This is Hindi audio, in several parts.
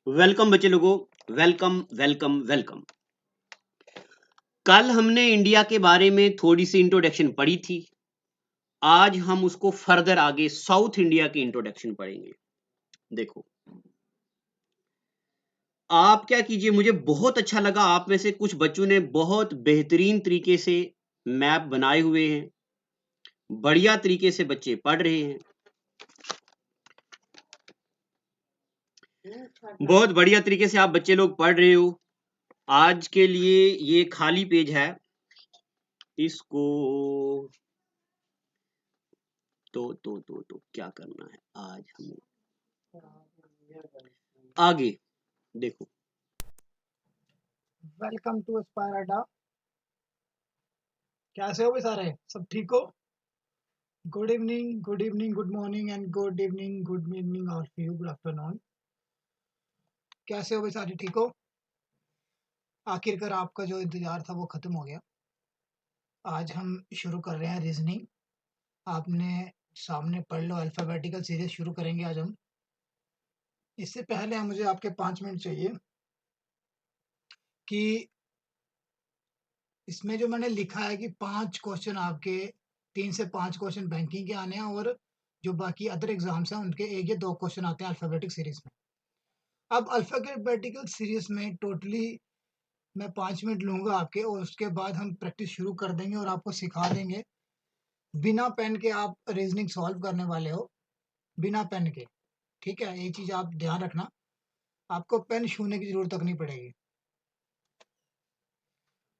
वेलकम बच्चे लोगों, वेलकम वेलकम वेलकम। कल हमने इंडिया के बारे में थोड़ी सी इंट्रोडक्शन पढ़ी थी। आज हम उसको फर्दर आगे साउथ इंडिया की इंट्रोडक्शन पढ़ेंगे। देखो, आप क्या कीजिए, मुझे बहुत अच्छा लगा, आप में से कुछ बच्चों ने बहुत बेहतरीन तरीके से मैप बनाए हुए हैं। बढ़िया तरीके से बच्चे पढ़ रहे हैं। बहुत बढ़िया तरीके से आप बच्चे लोग पढ़ रहे हो। आज के लिए ये खाली पेज है, इसको तो क्या करना है आज हमें आगे। देखो, वेलकम टू एस्पायर अड्डा। कैसे हो भाई सारे? सब ठीक हो? Good evening, good morning and good evening, good evening all of you, good afternoon. कैसे हो भाई सारे? ठीक हो? आखिरकार आपका जो इंतजार था वो खत्म हो गया। आज हम शुरू कर रहे हैं रीजनिंग। आपने सामने पढ़ लो, अल्फाबेटिकल सीरीज शुरू करेंगे आज हम। इससे पहले मुझे आपके 5 मिनट चाहिए कि इसमें जो मैंने लिखा है कि 5 क्वेश्चन आपके, 3 से 5 क्वेश्चन बैंकिंग के आने हैं और जो बाकी अदर एग्जाम्स हैं उनके 1 या 2 क्वेश्चन आते हैं अल्फाबेटिक सीरीज में। अब अल्फाबेटिकल सीरीज में टोटली मैं 5 मिनट लूंगा आपके, और उसके बाद हम प्रैक्टिस शुरू कर देंगे और आपको सिखा देंगे। बिना पेन के आप रीजनिंग सॉल्व करने वाले हो, बिना पेन के। ठीक है, ये चीज आप ध्यान रखना। आपको पेन छूने की जरूरत तक नहीं पड़ेगी।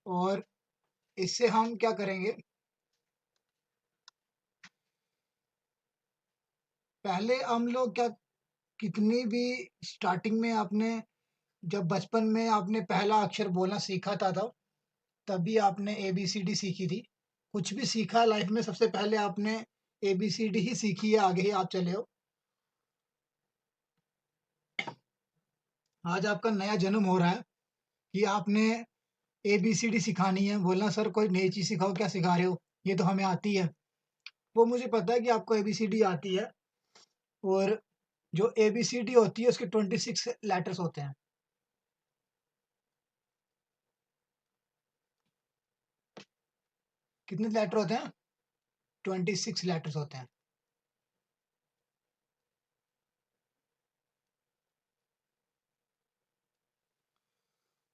और इससे हम क्या करेंगे, पहले हम लोग क्या, कितनी भी स्टार्टिंग में आपने, जब बचपन में आपने पहला अक्षर बोलना सीखा था तभी आपने ABCD सीखी थी। कुछ भी सीखा लाइफ में, सबसे पहले आपने ABCD ही सीखी है, आगे ही आप चले हो। आज आपका नया जन्म हो रहा है कि आपने ABCD सिखानी है। बोलना सर कोई नई चीज सिखाओ, क्या सिखा रहे हो, ये तो हमें आती है। वो मुझे पता है कि आपको ABCD आती है। और जो ABCD होती है उसके 26 लेटर्स होते हैं। कितने लेटर होते हैं? 26 लेटर्स होते हैं।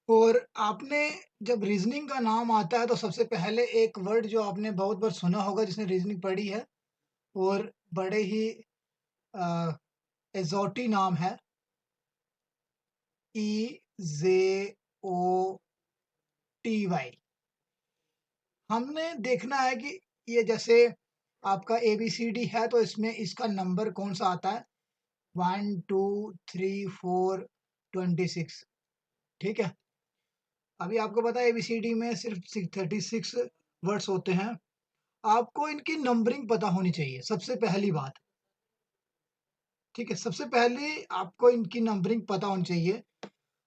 और आपने, जब रीजनिंग का नाम आता है तो सबसे पहले एक वर्ड जो आपने बहुत बार सुना होगा जिसने रीजनिंग पढ़ी है, और बड़े ही एजोटी नाम है, EZOTY। हमने देखना है कि ये जैसे आपका ABCD है तो इसमें इसका नंबर कौन सा आता है, 1 2 3 4 26। ठीक है, अभी आपको पता है ABCD में सिर्फ 36 वर्ड्स होते हैं। आपको इनकी नंबरिंग पता होनी चाहिए, सबसे पहली बात। ठीक है, सबसे पहले आपको इनकी नंबरिंग पता होनी चाहिए।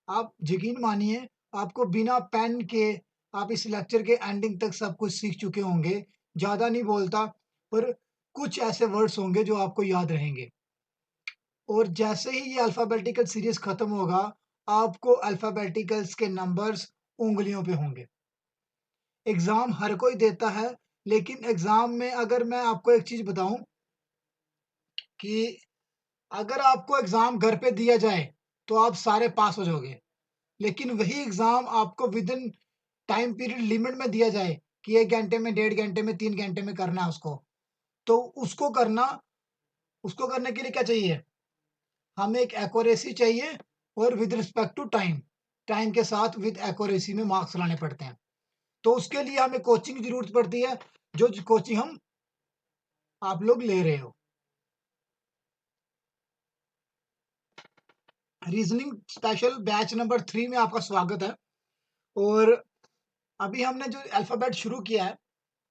आप यकीन मानिए, आपको बिना पेन के आप इस लेक्चर के एंडिंग तक सब कुछ सीख चुके होंगे। ज़्यादा नहीं बोलता, पर कुछ ऐसे वर्ड्स होंगे जो आपको याद रहेंगे। और जैसे ही ये अल्फ़ाबेटिकल सीरीज़ खत्म होगा, आपको अल्फ़ाबेटिकल्स के नंबर्स उँगलियों पे होंगे। एग्ज़ाम हर कोई देता है, लेकिन एग्ज़ाम में अगर मैं आपको एक चीज़ बताऊँ कि अगर आपको एग्ज़ाम घर पे दिया जाए, तो आप सारे पास हो जाओगे। लेकिन वही एग्ज़ाम आपको विदिन टाइम पीरियड लिमिट में दिया जाए कि 1 घंटे में, 1.5 घंटे में, 3 घंटे में करना है उसको, तो उसको करने के लिए क्या चाहिए? हमें एक एक्यूरेसी चाहिए, और with respect to time, time के साथ विद एक्यूरेसी में मार्क्स लाने पड़ते हैं। तो उसके लिए हमें कोचिंग की ज़रूरत पड़ती है, जो कोचिंग हम आप लोग ले रहे हो। रीजनिंग स्पेशल बैच नंबर 3 में आपका स्वागत है। और अभी हमने जो अल्फ़ाबेट शुरू किया है,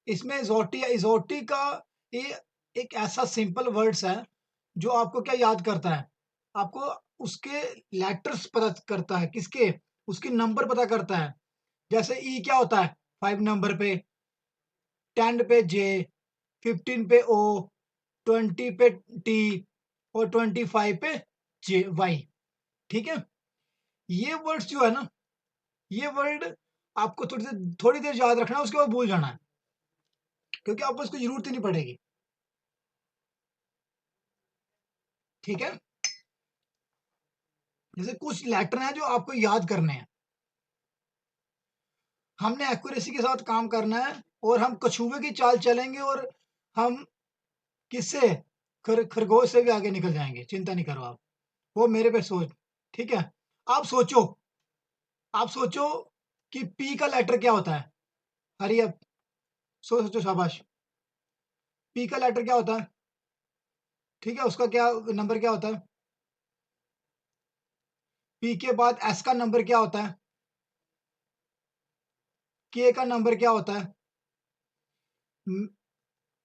इसमें इज़ोटी का ये एक ऐसा सिंपल वर्ड्स है जो आपको क्या याद करता है? आपको उसके लेटर्स पता करता है, किसके? उसके नंबर पता करता है। जैसे ई क्या होता है? 5 नंबर पे, 10 पे जे, 15 पे ओ, 20 पे टी और 25 पे जे वाई। ठीक है? ये वर्ड्स जो है ना, ये वर्ड आपको थोड़ी देर याद रखना है, उसके बाद भूल जाना है, क्योंकि आपको इसकी जरूरत ही नहीं पड़ेगी। ठीक है, जैसे कुछ लेटर हैं जो आपको याद करने हैं, हमने एक्यूरेसी के साथ काम करना है, और हम कछुए की चाल चलेंगे, और हम किससे, खरगोश से भी आगे निकल जाएंगे, चिंता नहीं करो आप, वो मेरे पे सोच। ठीक है, आप सोचो, आप सोचो कि पी का लेटर क्या होता है। हरी अब सोचो, शाबाश। पी का लेटर क्या होता है? ठीक है, उसका क्या नंबर क्या होता है? पी के बाद एस का नंबर क्या होता है? के का नंबर क्या होता है?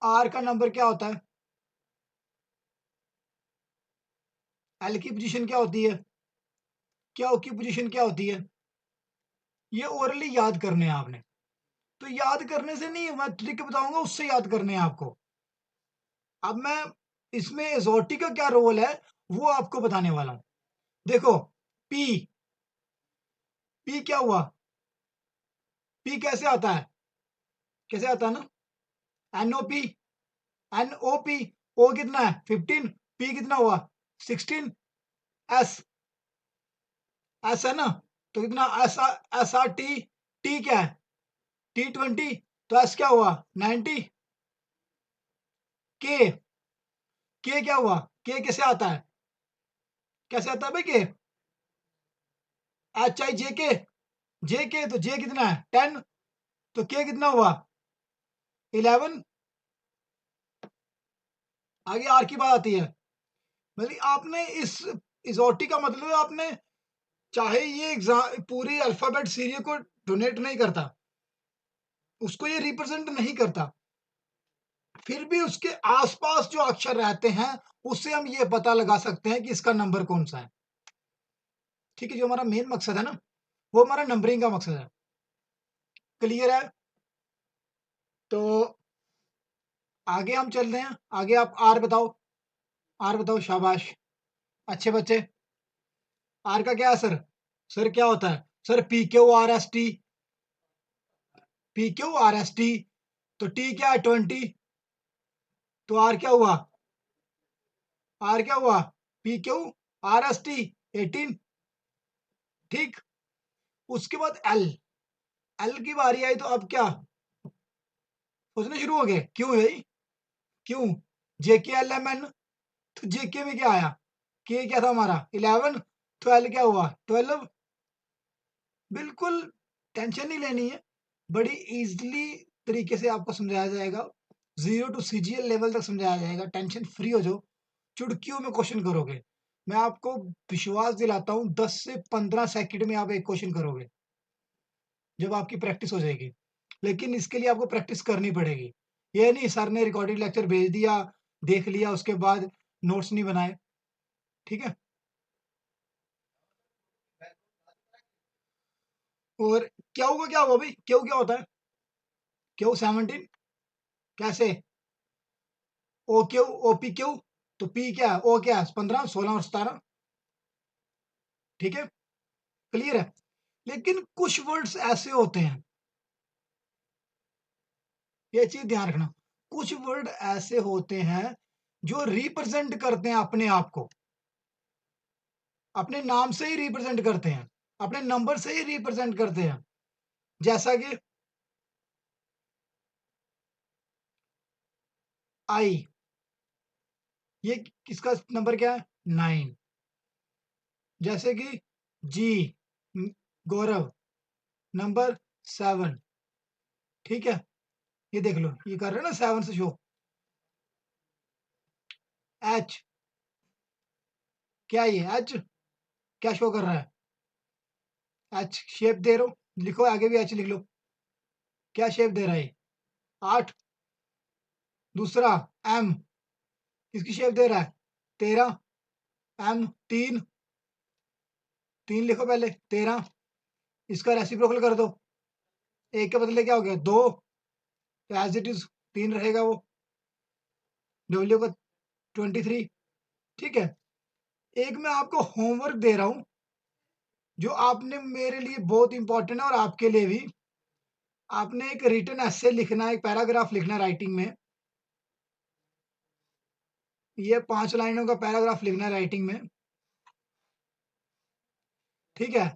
आर का नंबर क्या होता है? एल की पोजीशन क्या होती है? क्या की पोजीशन क्या होती है? ये ओरली याद करने हैं आपने। तो याद करने से नहीं, मैं ट्रिक बताऊंगा, उससे याद करने हैं आपको। अब मैं इसमें एजोटी का क्या रोल है वो आपको बताने वाला हूं। देखो, पी, पी क्या हुआ? पी कैसे आता है? कैसे आता है ना? NOP, NOP. ओ कितना है? 15। पी कितना हुआ? 16। एस, एस है ना, तो कितना? एस आर टी, टी क्या है? टी 20, तो एस क्या हुआ? 90। के, के क्या हुआ? के कैसे आता है? कैसे आता है भाई के? एच आई जे के, जे के, तो जे कितना है? 10, तो के कितना हुआ? 11। आगे आर की बात आती है। मतलब आपने इस इजोटी का मतलब आपने, चाहे ये एग्जाम पूरी अल्फाबेट सीरीज को डोनेट नहीं करता, उसको ये रिप्रेजेंट नहीं करता, फिर भी उसके आसपास जो अक्षर रहते हैं उससे हम ये पता लगा सकते हैं कि इसका नंबर कौन सा है। ठीक है, जो हमारा मेन मकसद है ना, वो हमारा नंबरिंग का मकसद है। क्लियर है? तो आगे हम चल रहे हैं, आगे आप आर बताओ, आर बताओ, शाबाश, अच्छे बच्चे। आर का क्या है सर? सर क्या होता है? Sir P Q R S T, P Q R S T, तो टी क्या है? 20, तो आर क्या हुआ? आर क्या हुआ? P Q R S T 18। ठीक, उसके बाद एल, एल की बारी आई, तो अब क्या सोचने शुरू हो गए? क्यों भाई, क्यों? जे के एल एम एन, तो जे के में क्या आया? के क्या था हमारा? 11, तो एल क्या हुआ? 12। बिल्कुल टेंशन नहीं लेनी है, बड़ी इजीली तरीके से आपको समझाया जाएगा, 0 to CGL लेवल तक समझाया जाएगा, टेंशन फ्री हो जाओ, चुटकियों में क्वेश्चन करोगे। मैं आपको विश्वास दिलाता हूँ 10 से 15 सेकंड में आप एक क्वेश्चन करोगे, जब आपकी प्रैक्टिस हो जाएगी। लेकिन इसके लिए आपको प्रैक्टिस करनी पड़ेगी। ये नहीं सर ने रिकॉर्डेड लेक्चर भेज दिया, देख लिया, उसके बाद नोट्स नहीं बनाए। ठीक है, और क्यू का क्या हुआ भाई? क्यू क्या होता है? क्यू 17 कैसे? O Q, O P Q, तो पी क्या है? ओ क्या है? 15, 16 और 17। ठीक है, क्लियर है? लेकिन कुछ वर्ड्स ऐसे होते हैं, ये चीज ध्यान रखना, कुछ वर्ड ऐसे होते हैं जो रिप्रेजेंट करते हैं अपने आप को, अपने नाम से ही रिप्रेजेंट करते हैं, अपने नंबर से ही रिप्रेजेंट करते हैं। जैसा कि आई, ये किसका नंबर क्या है? 9। जैसे कि जी, गौरव, नंबर 7। ठीक है, ये देख लो, ये कर रहे हैं ना 7 से शो। एच, क्या ये एच क्या शो कर रहा है? एच शेप दे रहा हूं, लिखो आगे भी एच लिख लो, क्या शेप दे रहा है? 8। दूसरा एम, किसकी शेप दे रहा है? 13। एम 3, 3 लिखो पहले, 13। इसका रेसिप्रोकल कर दो, एक के बदले क्या हो गया? 2, तो एज इट इज 3 रहेगा वो। डब्ल्यू का 23। ठीक है, एक मैं आपको होमवर्क दे रहा हूं, जो आपने मेरे लिए बहुत इंपॉर्टेंट है और आपके लिए भी, आपने एक रिटन एसे लिखना है, एक पैराग्राफ लिखना है राइटिंग में। ये 5 लाइनों का पैराग्राफ लिखना है राइटिंग में, ठीक है?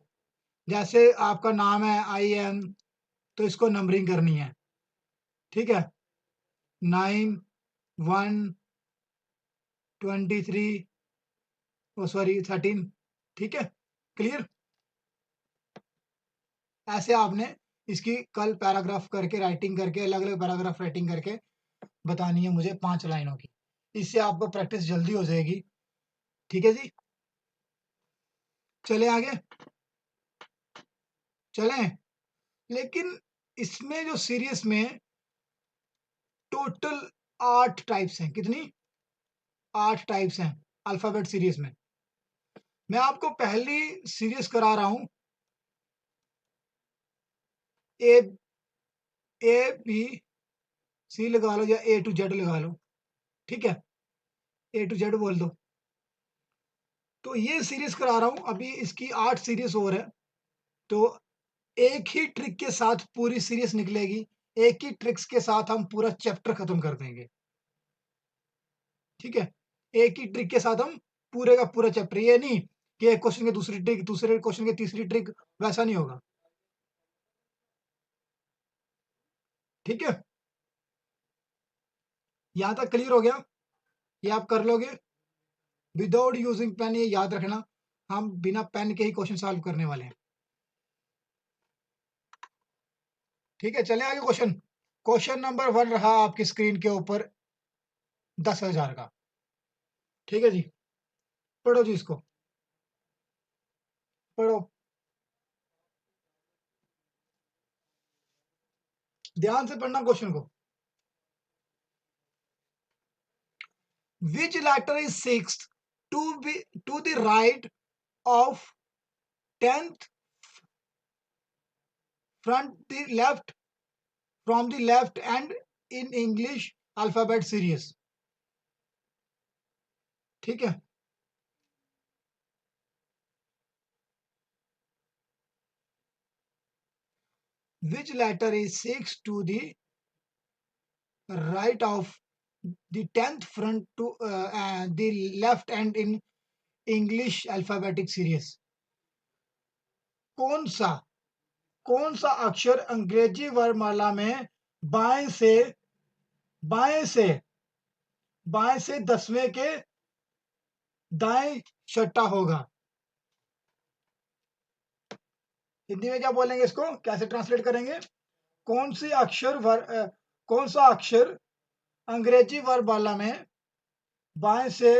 जैसे आपका नाम है IN, तो इसको नंबरिंग करनी है, ठीक है? 9, 1, 23, ओह सॉरी 13, ठीक है? क्लियर? ऐसे आपने इसकी कल पैराग्राफ करके राइटिंग करके अलग-अलग पैराग्राफ राइटिंग करके बतानी है मुझे 5 लाइनों की। इससे आपको प्रैक्टिस जल्दी हो जाएगी, ठीक है जी? चलें आगे? चलें? लेकिन इसमें जो सीरीज़ में टोटल 8 टाइप्स हैं, कितनी? 8 टाइप्स हैं अल्फ़ाबेट सीरीज़ में। मैं आपको पहली सीरीज़ करा रहा हूँ ए ए, बी, सी लगा लो या A to Z लगा लो, ठीक है? A to Z बोल दो। तो ये सीरीज़ करा रहा हूँ, अभी इसकी 8 सीरीज़ और है, तो एक ही ट्रिक के साथ पूरी सीरीज़ निकलेगी, एक ही ट्रिक्स के साथ हम पूरा चैप्टर खत्म कर देंगे, ठीक है? एक ही ट्रिक के साथ हम पूरे का पूरा चैप्टर, ये नहीं कि एक क्वेश्चन की दूसरी ट्रिक, दूसरे क्वेश्चन की तीसरी ट्रिक, वैसा नहीं होगा, ठीक है? यहाँ तक क्लियर हो गया? ये आप कर लोगे? विदाउट यूजिंग पेन, ये याद रखना, हम बिना पेन के ही क्वेश्चन सॉल्व करने वाले हैं, ठीक है? चलें आगे क्वेश्चन। क्वेश्चन नंबर 1 रहा आपकी स्क्रीन के ऊपर 10,000 का, ठीक है जी? पढ़ो जी इसको, पढ़ो। ध्यान से पढ़ना क्वेश्चन को। Which letter is sixth to the right of 10th from the left and in English alphabet series, ठीक है? Which letter is sixth to the right of the 10th front to the left and in English alphabetic series? कौन सा कौन सा अक्षर अंग्रेजी वर्णमाला में बाएं से बाएं से बाएं से 10वें के दाएं छठा होगा? हिंदी में क्या बोलेंगे इसको, कैसे ट्रांसलेट करेंगे? कौन सी अक्षर कौन सा अक्षर अंग्रेजी वर्णमाला में बाएं से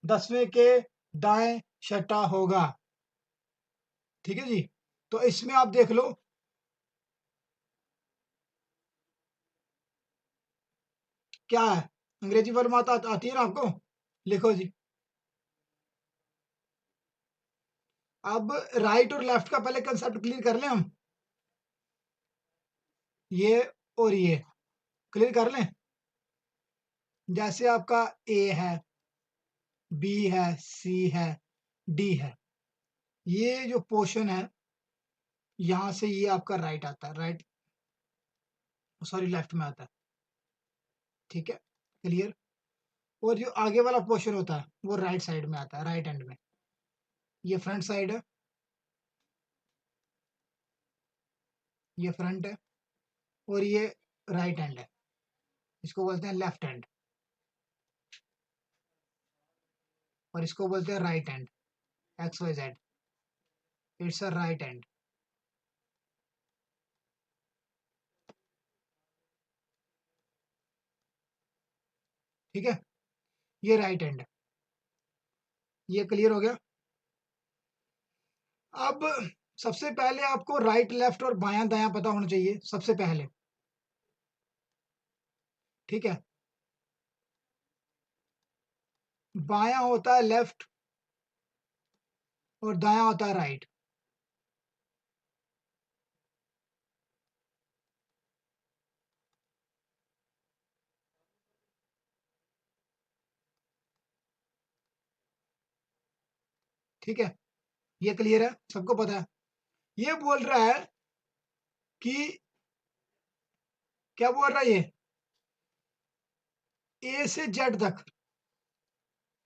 10वें के दाएं छठा होगा, ठीक है जी? तो इसमें आप देख लो, क्या है? अंग्रेजी वर्णमाला आती है ना आपको? लिखो जी। अब राइट और लेफ्ट का पहले कंसेप्ट क्लियर कर लें हम, ये और ये क्लियर कर लें। जैसे आपका ए है, बी है, सी है, डी है, ये जो पोर्शन है यहाँ से ये आपका राइट आता है, राइट सॉरी लेफ्ट में आता है, ठीक है? क्लियर? और जो आगे वाला पोर्शन होता है वो राइट साइड में आता है, राइट एंड में। ये फ्रंट साइड है, ये फ्रंट है, और ये राइट हैंड है, इसको बोलते हैं लेफ्ट हैंड, और इसको बोलते हैं right hand, XYZ, it's a right hand, ठीक है? ये राइट हैंड है, ये क्लियर हो गया? अब सबसे पहले आपको राइट लेफ्ट और बायां दायां पता होना चाहिए सबसे पहले, ठीक है? बायां होता है लेफ्ट और दायां होता है राइट, ठीक है? ये क्लियर है, सबको पता है? ये बोल रहा है कि क्या बोल रहा है ये, ए से जेड तक,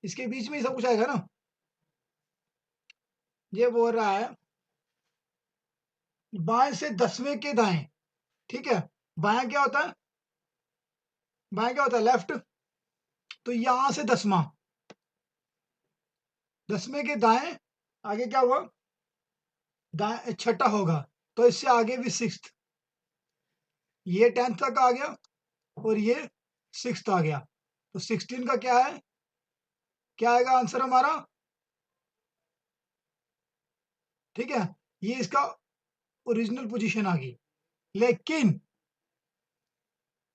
इसके बीच में ही सब कुछ आएगा ना। ये बोल रहा है बाएं से 10वें के दाएं, ठीक है। बायां क्या होता है, बायां क्या होता है, लेफ्ट। तो यहां से 10वां, 10वें के दाएं, आगे क्या हुआ, दाएं छठा होगा, तो इससे आगे भी 6th, ये 10th तक आ गया और ये 6th आ गया। तो 16 का क्या है, क्या आएगा आंसर हमारा, ठीक है। ये इसका ओरिजिनल पोजीशन आ गई। लेकिन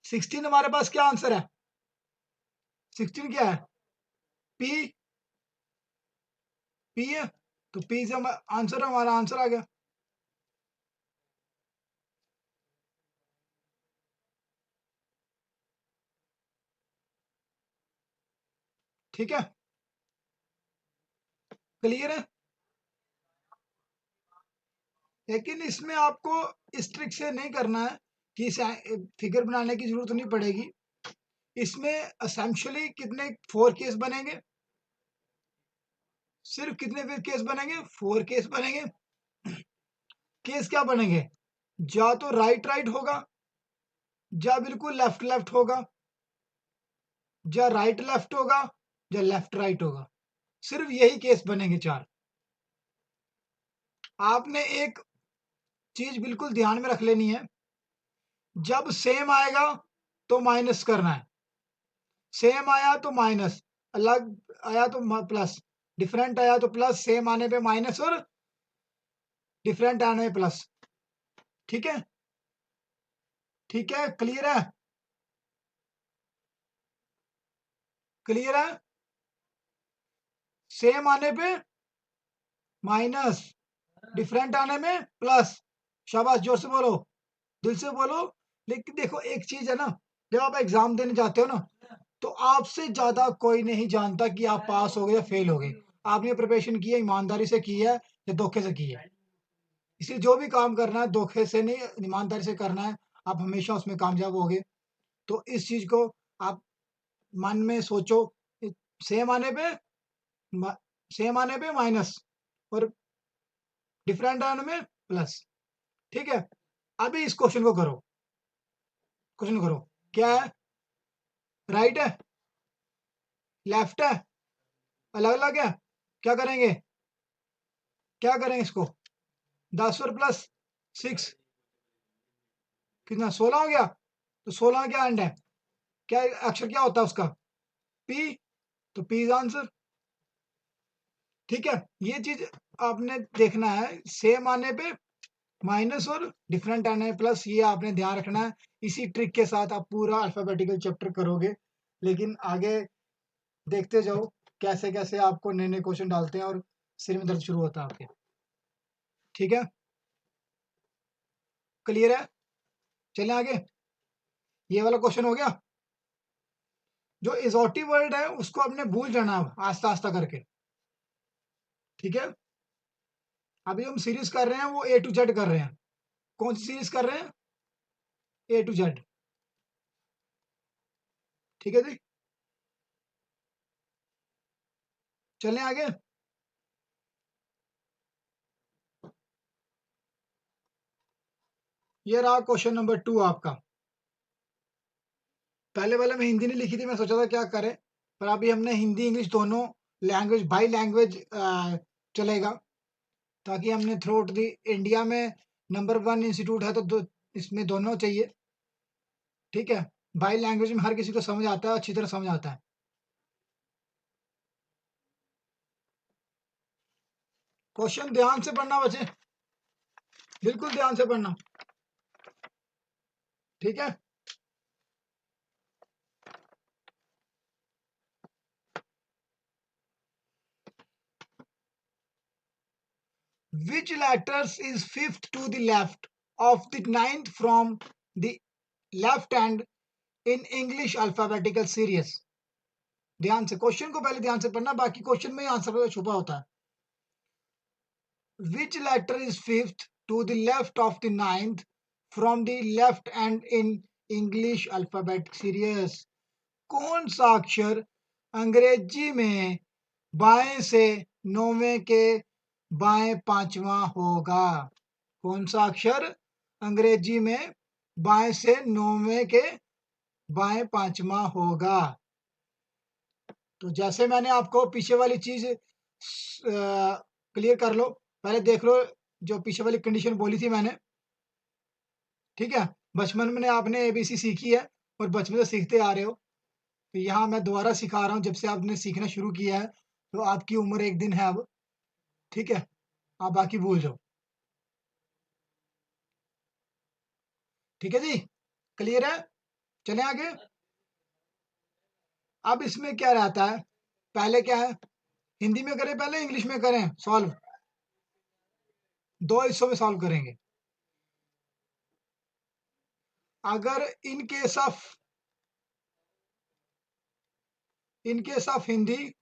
16 हमारे पास क्या आंसर है, 16 क्या है, पी, पी है। तो पी से आंसर, हमारा आंसर आ गया। ठीक है, क्लियर है। लेकिन इसमें आपको इस ट्रिक से नहीं करना है कि फिगर बनाने की जरूरत नहीं पड़ेगी। इसमें एसेंशियली कितने 4 केस बनेंगे, सिर्फ कितने फिर केस बनेंगे, 4 केस बनेंगे। केस क्या बनेंगे, या तो राइट राइट होगा, या बिल्कुल लेफ्ट लेफ्ट होगा, या राइट लेफ्ट होगा, या लेफ्ट राइट होगा। सिर्फ यही केस बनेंगे 4। आपने एक चीज बिल्कुल ध्यान में रख लेनी है, जब सेम आएगा तो माइनस करना है, सेम आया तो माइनस, अलग आया तो प्लस, डिफरेंट आया तो प्लस, सेम आने पे माइनस और डिफरेंट आने पे प्लस। ठीक है, ठीक है, क्लियर है, क्लियर है। सेम आने पे माइनस, डिफरेंट आने में प्लस। शाबाश, जोर से बोलो, दिल से बोलो। लेकिन देखो एक चीज है ना, जब आप एग्जाम देने जाते हो ना, तो आपसे ज्यादा कोई नहीं जानता कि आप पास हो गए या फेल हो गए। आपने प्रिपरेशन की है, ईमानदारी से की है या धोखे से की है। इसलिए जो भी काम करना है धोखे से नहीं, ईमानदारी से करना है, आप हमेशा उसमें कामयाब होगे। तो इस चीज को आप मन में सोचो। सेम आने पे सेम आने पे माइनस और डिफरेंट आने में प्लस। ठीक है, अभी इस क्वेश्चन को करो, क्वेश्चन करो। क्या है, राइट है, लेफ्ट है, अलग अलग है, क्या करेंगे, क्या करेंगे इसको, 10 और प्लस 6 कितना, 16 हो गया। तो 16 क्या एंड है, क्या अक्षर क्या होता है उसका, पी। तो पी इज आंसर। ठीक है, ये चीज आपने देखना है, सेम आने पे माइनस और डिफरेंट आने पे प्लस, ये आपने ध्यान रखना है। इसी ट्रिक के साथ आप पूरा अल्फाबेटिकल चैप्टर करोगे। लेकिन आगे देखते जाओ कैसे कैसे आपको नए नए क्वेश्चन डालते हैं और सिर में दर्द शुरू होता है आपके। ठीक है, क्लियर है, चलें आगे। ये वाला क्वेश्चन हो गया। जो इजोटिव वर्ड है उसको आपने भूल जाना आस्ता आस्ता करके। ठीक है, अभी हम सीरीज कर रहे हैं, वो ए टू जेड कर रहे हैं। कौन सी सीरीज कर रहे हैं, ए टू जेड। ठीक है जी, चलें आगे। ये रहा क्वेश्चन नंबर 2 आपका। पहले वाले में हिंदी नहीं लिखी थी, मैं सोचा था क्या करें, पर अभी हमने हिंदी इंग्लिश दोनों लैंग्वेज, बाई लैंग्वेज चलेगा, ताकि हमने थ्रू आउट दी इंडिया में नंबर 1 इंस्टीट्यूट है, तो इसमें दोनों चाहिए। ठीक है, बाई लैंग्वेज में हर किसी को समझ आता है, अच्छी तरह समझ आता है। क्वेश्चन ध्यान से पढ़ना बच्चे, बिल्कुल ध्यान से पढ़ना। ठीक है, which letters is fifth to the left of the ninth from the left hand in English alphabetical series? ध्यान से, क्वेश्चन को पहले ध्यान से पढ़ना, बाकी क्वेश्चन में ही आंसर छुपा होता है। Which letter is fifth to the left of the ninth from the left and in English alphabet series. कौन सा अक्षर अंग्रेजी में बाएं से नौवें के बाएं पांचवा होगा? कौन सा अक्षर अंग्रेजी में बाएं से नौवें के बाएं पांचवा होगा? तो जैसे मैंने आपको पीछे वाली चीज क्लियर कर लो, पहले देख लो जो पीछे वाली कंडीशन बोली थी मैंने, ठीक है। बचपन में आपने एबीसी सीखी है और बचपन से सीखते आ रहे हो, तो यहाँ मैं दोबारा सिखा रहा हूँ। जब से आपने सीखना शुरू किया है तो आपकी उम्र एक दिन है अब, ठीक है, आप बाकी भूल जाओ, ठीक है जी, क्लियर है। चलें आगे। अब इसमें क्या रहता है, पहले क्या है, हिंदी में करें पहले इंग्लिश में करें सॉल्व? दो हिस्सों में सॉल्व करेंगे। अगर इन केस ऑफ हिंदी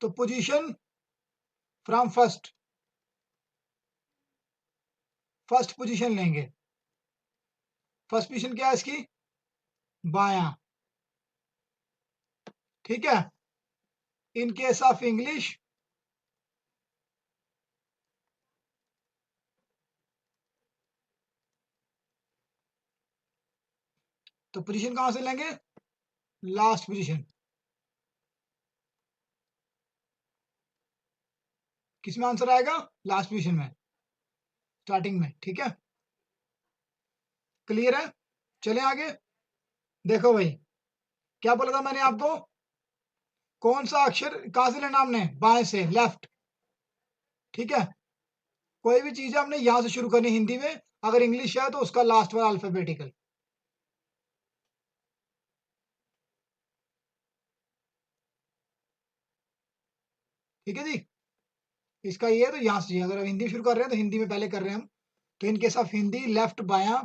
तो पोजीशन फ्रॉम फर्स्ट पोजीशन लेंगे। फर्स्ट पोजीशन क्या है इसकी? बायां, ठीक है। इन केस ऑफ इंग्लिश तो पोजीशन कहां से लेंगे? Last position. किस में आंसर आएगा? लास्ट पोजीशन में, स्टार्टिंग में, ठीक है, क्लियर है। चलें आगे। देखो भाई, क्या बोला था मैंने आपको? कौन सा अक्षर कहां से लेना हमने? बाएं से, लेफ्ट, ठीक है। कोई भी चीज हमने यहां से शुरू करनी हिंदी में, अगर इंग्लिश है तो उसका लास्ट वाला अल्फाबेटिकल, ठीक है जी। इसका ये है तो यहां से, अगर हिंदी शुरू कर रहे हैं तो हिंदी में पहले कर रहे हैं हम। तो in case of Hindi left बायां,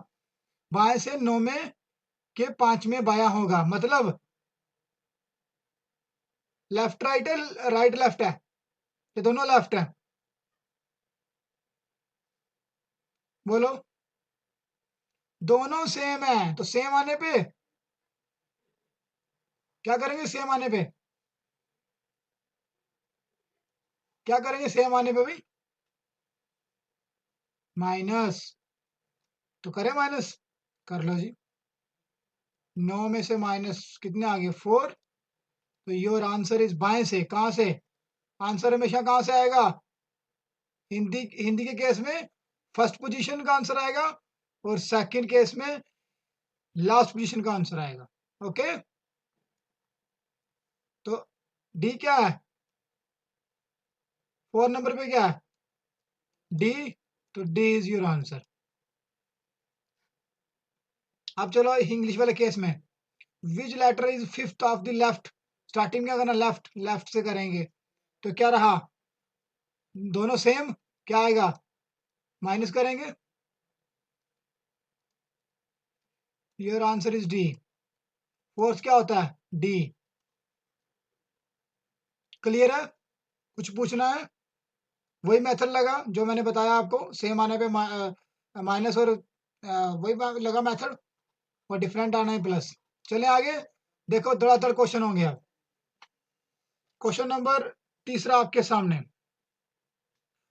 बाएं से नौवें के पांचवें बायां होगा, मतलब लेफ्ट राइट है, राइट लेफ्ट है, ये दोनों लेफ्ट है, बोलो। दोनों सेम है, तो सेम आने पे क्या करेंगे? सेम आने पे क्या करेंगे? सेम आने पे भाई माइनस, तो करें माइनस, कर लो जी। 9 में से माइनस कितने आ गए? 4। तो योर आंसर इज बाएं से, कहां से? आंसर हमेशा कहां से आएगा? हिंदी के केस में फर्स्ट पोजीशन का आंसर आएगा और सेकंड केस में लास्ट पोजीशन का आंसर आएगा, ओके। तो डी क्या है? 4 नंबर पे क्या है? डी, तो डी इज योर आंसर। अब चलो इंग्लिश वाले केस में, which letter is fifth of the left? Starting क्या करना? लेफ्ट से करेंगे, तो क्या रहा? दोनों सेम, क्या आएगा? माइनस करेंगे, your answer is D. Fourth क्या होता है? डी। क्लियर है? कुछ पूछना है? वही मेथड लगा जो मैंने बताया आपको, सेम आने पे माइनस और वही लगा मेथड, और डिफरेंट आना है प्लस। चले आगे। देखो धड़ाधड़ क्वेश्चन होंगे अब। क्वेश्चन नंबर तीसरा आपके सामने,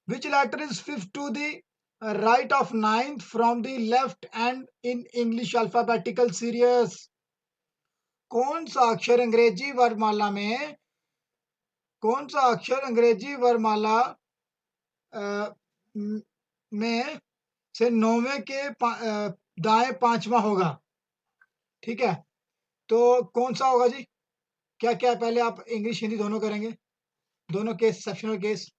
which letter is fifth to the right of ninth from the left end in English alphabetical series? कौन सा अक्षर अंग्रेजी वर्णमाला में, कौन सा अक्षर अंग्रेजी वर्णमाला में से नौवें के दाएं पांचवा होगा, ठीक है। तो कौन सा होगा जी? क्या क्या पहले आप इंग्लिश हिंदी दोनों करेंगे, दोनों केस सेक्शनल केस।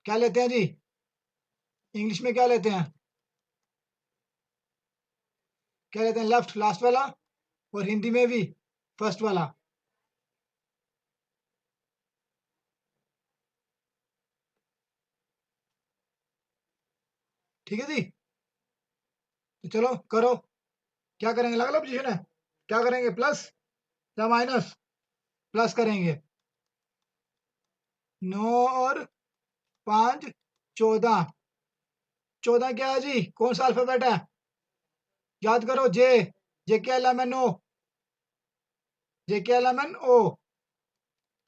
क्या लेते हैं जी? इंग्लिश में क्या लेते हैं? क्या लेते हैं? लेफ्ट, लास्ट वाला, और हिंदी में भी फर्स्ट वाला, ठीक है जी। तो चलो करो, क्या करेंगे? अलग अलग पोजीशन है, क्या करेंगे? प्लस या माइनस? प्लस करेंगे। 9 और 5 14 14 क्या है जी? कौन सा अल्फाबेट है? याद करो, जे के एल एम एन ओ, जे के एल एम एन ओ,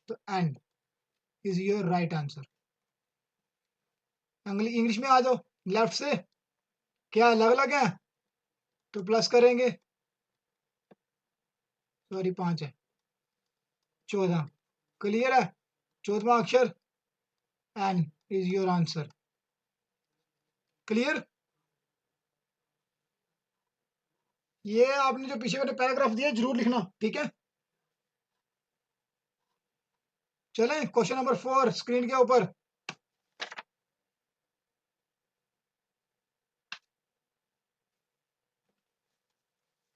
तो and is your right answer. English में आ जाओ, लेफ्ट से क्या अलग अलग है तो प्लस करेंगे, सॉरी 5 है, 14। क्लियर है? 14वां अक्षर N is your answer. Clear? ये आपने जो पीछे मैंने पैराग्राफ दिया जरूर लिखना, ठीक है? चलें क्वेश्चन नंबर 4 स्क्रीन के ऊपर।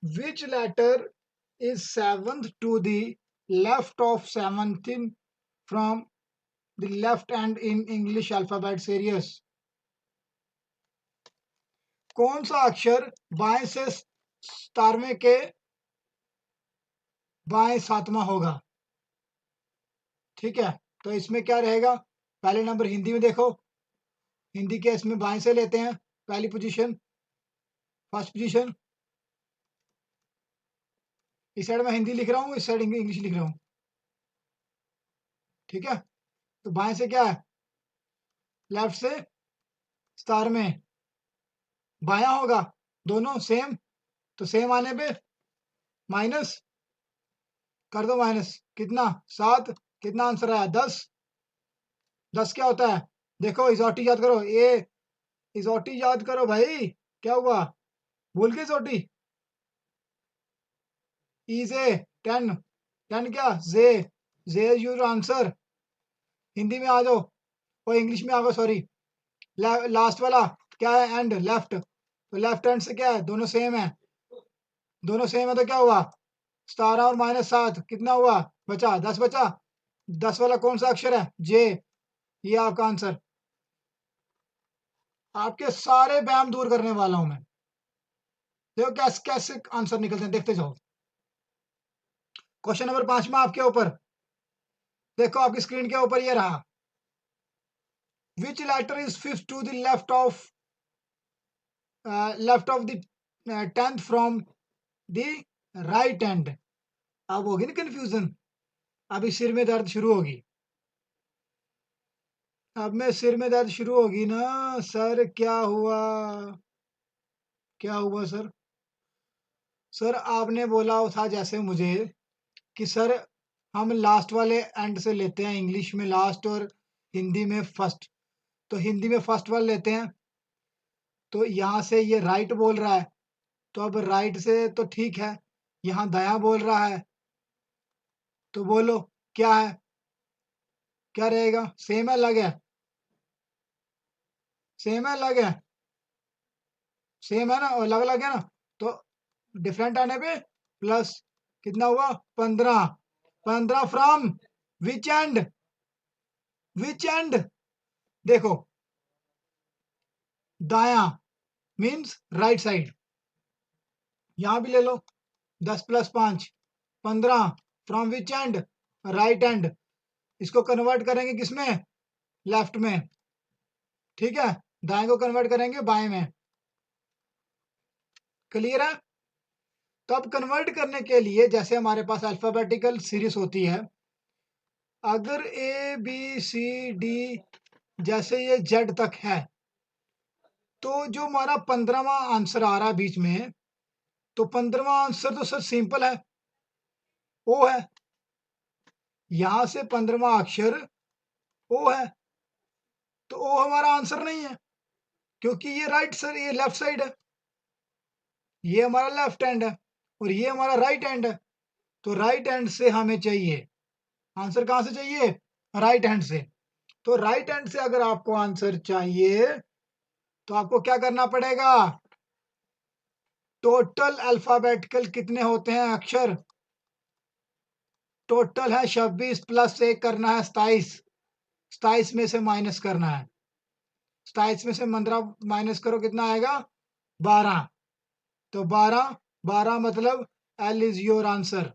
Which letter is 7th to the left of 17th from the left hand in English alphabet series? कौन सा अक्षर बाएं से 17वें के बाएं 7वां होगा? ठीक है, तो इसमें क्या रहेगा? पहले नंबर हिंदी में देखो, हिंदी के इसमें बाएं से लेते हैं, पहली पोजीशन, फर्स्ट पोजीशन। इस साइड में हिंदी लिख रहा हूँ, इस साइड इंग्लिश लिख रहा हूँ, ठीक है? तो बाएं से क्या है? लेफ्ट से 17वें, बायां होगा, दोनों सेम, तो सेम आने पे माइनस कर दो, माइनस कितना? 7। कितना आंसर आया? 10। 10 क्या होता है? देखो इसोटी याद करो, ए इसोटी याद करो भाई। क्या हुआ? भूल गए इसोटी? ई से 10, 10 क्या? जे यूर आंसर। हिंदी में आ जाओ और इंग्लिश में आ जाओ, सॉरी। लास्ट वाला क्या है? एंड, लेफ्ट, तो लेफ्ट हैंड से क्या है? दोनों सेम है, दोनों सेम है, तो क्या हुआ? 17 और -7 कितना हुआ? बचा 10 बचा। 10 वाला कौन सा अक्षर है? जे। ये आपका आंसर। आपके सारे वहम दूर करने वाला हूं मैं। देखो कैसे कैसे आंसर निकलते हैं, देखते जाओ। क्वेश्चन नंबर 5 में आपके ऊपर देखो, आपकी स्क्रीन के ऊपर ये रहा। Which letter is fifth to the left of the 10th from the right hand? अब होगी ना कंफ्यूजन, अभी सिर में दर्द शुरू होगी। अब में सिर में दर्द शुरू होगी ना सर। क्या हुआ? क्या हुआ सर? सर आपने बोला था जैसे मुझे कि सर हम लास्ट वाले एंड से लेते हैं, इंग्लिश में लास्ट और हिंदी में फर्स्ट। तो हिंदी में फर्स्ट वाले लेते हैं, तो यहाँ से ये राइट बोल रहा है, तो अब राइट से तो ठीक है, यहाँ दायां बोल रहा है, तो बोलो क्या है? क्या रहेगा? सेम है, अलग है? सेम है, अलग है? सेम है ना, और अलग अलग है ना, तो डिफरेंट आने पे प्लस कितना हुआ? 15। 15 from which and? Which and? देखो, दाया मीन्स राइट साइड, यहां भी ले लो। 10 + 5 15 from which and? Right and. इसको कन्वर्ट करेंगे किसमें? लेफ्ट में, ठीक है? दाएं को कन्वर्ट करेंगे बाएं में। क्लियर है? तो अब कन्वर्ट करने के लिए जैसे हमारे पास अल्फाबेटिकल सीरीज होती है, अगर ए बी सी डी जैसे ये जेड तक है, तो जो हमारा 15वां आंसर आ रहा है बीच में, तो 15वां आंसर तो सर सिंपल है, ओ है। यहां से 15वां अक्षर ओ है, तो ओ हमारा आंसर नहीं है, क्योंकि ये राइट सर, ये लेफ्ट साइड है, ये हमारा लेफ्ट हैंड है और ये हमारा राइट हैंड है। तो राइट हैंड से हमें चाहिए आंसर, कहां से चाहिए? राइट हैंड से। तो राइट हैंड से अगर आपको आंसर चाहिए तो आपको क्या करना पड़ेगा? टोटल अल्फाबेटिकल कितने होते हैं अक्षर? टोटल है 26 + 1 करना है 27। 27 में से माइनस करना है, 27 में से 15 माइनस करो, कितना आएगा? 12। तो 12, 12 मतलब L is your answer.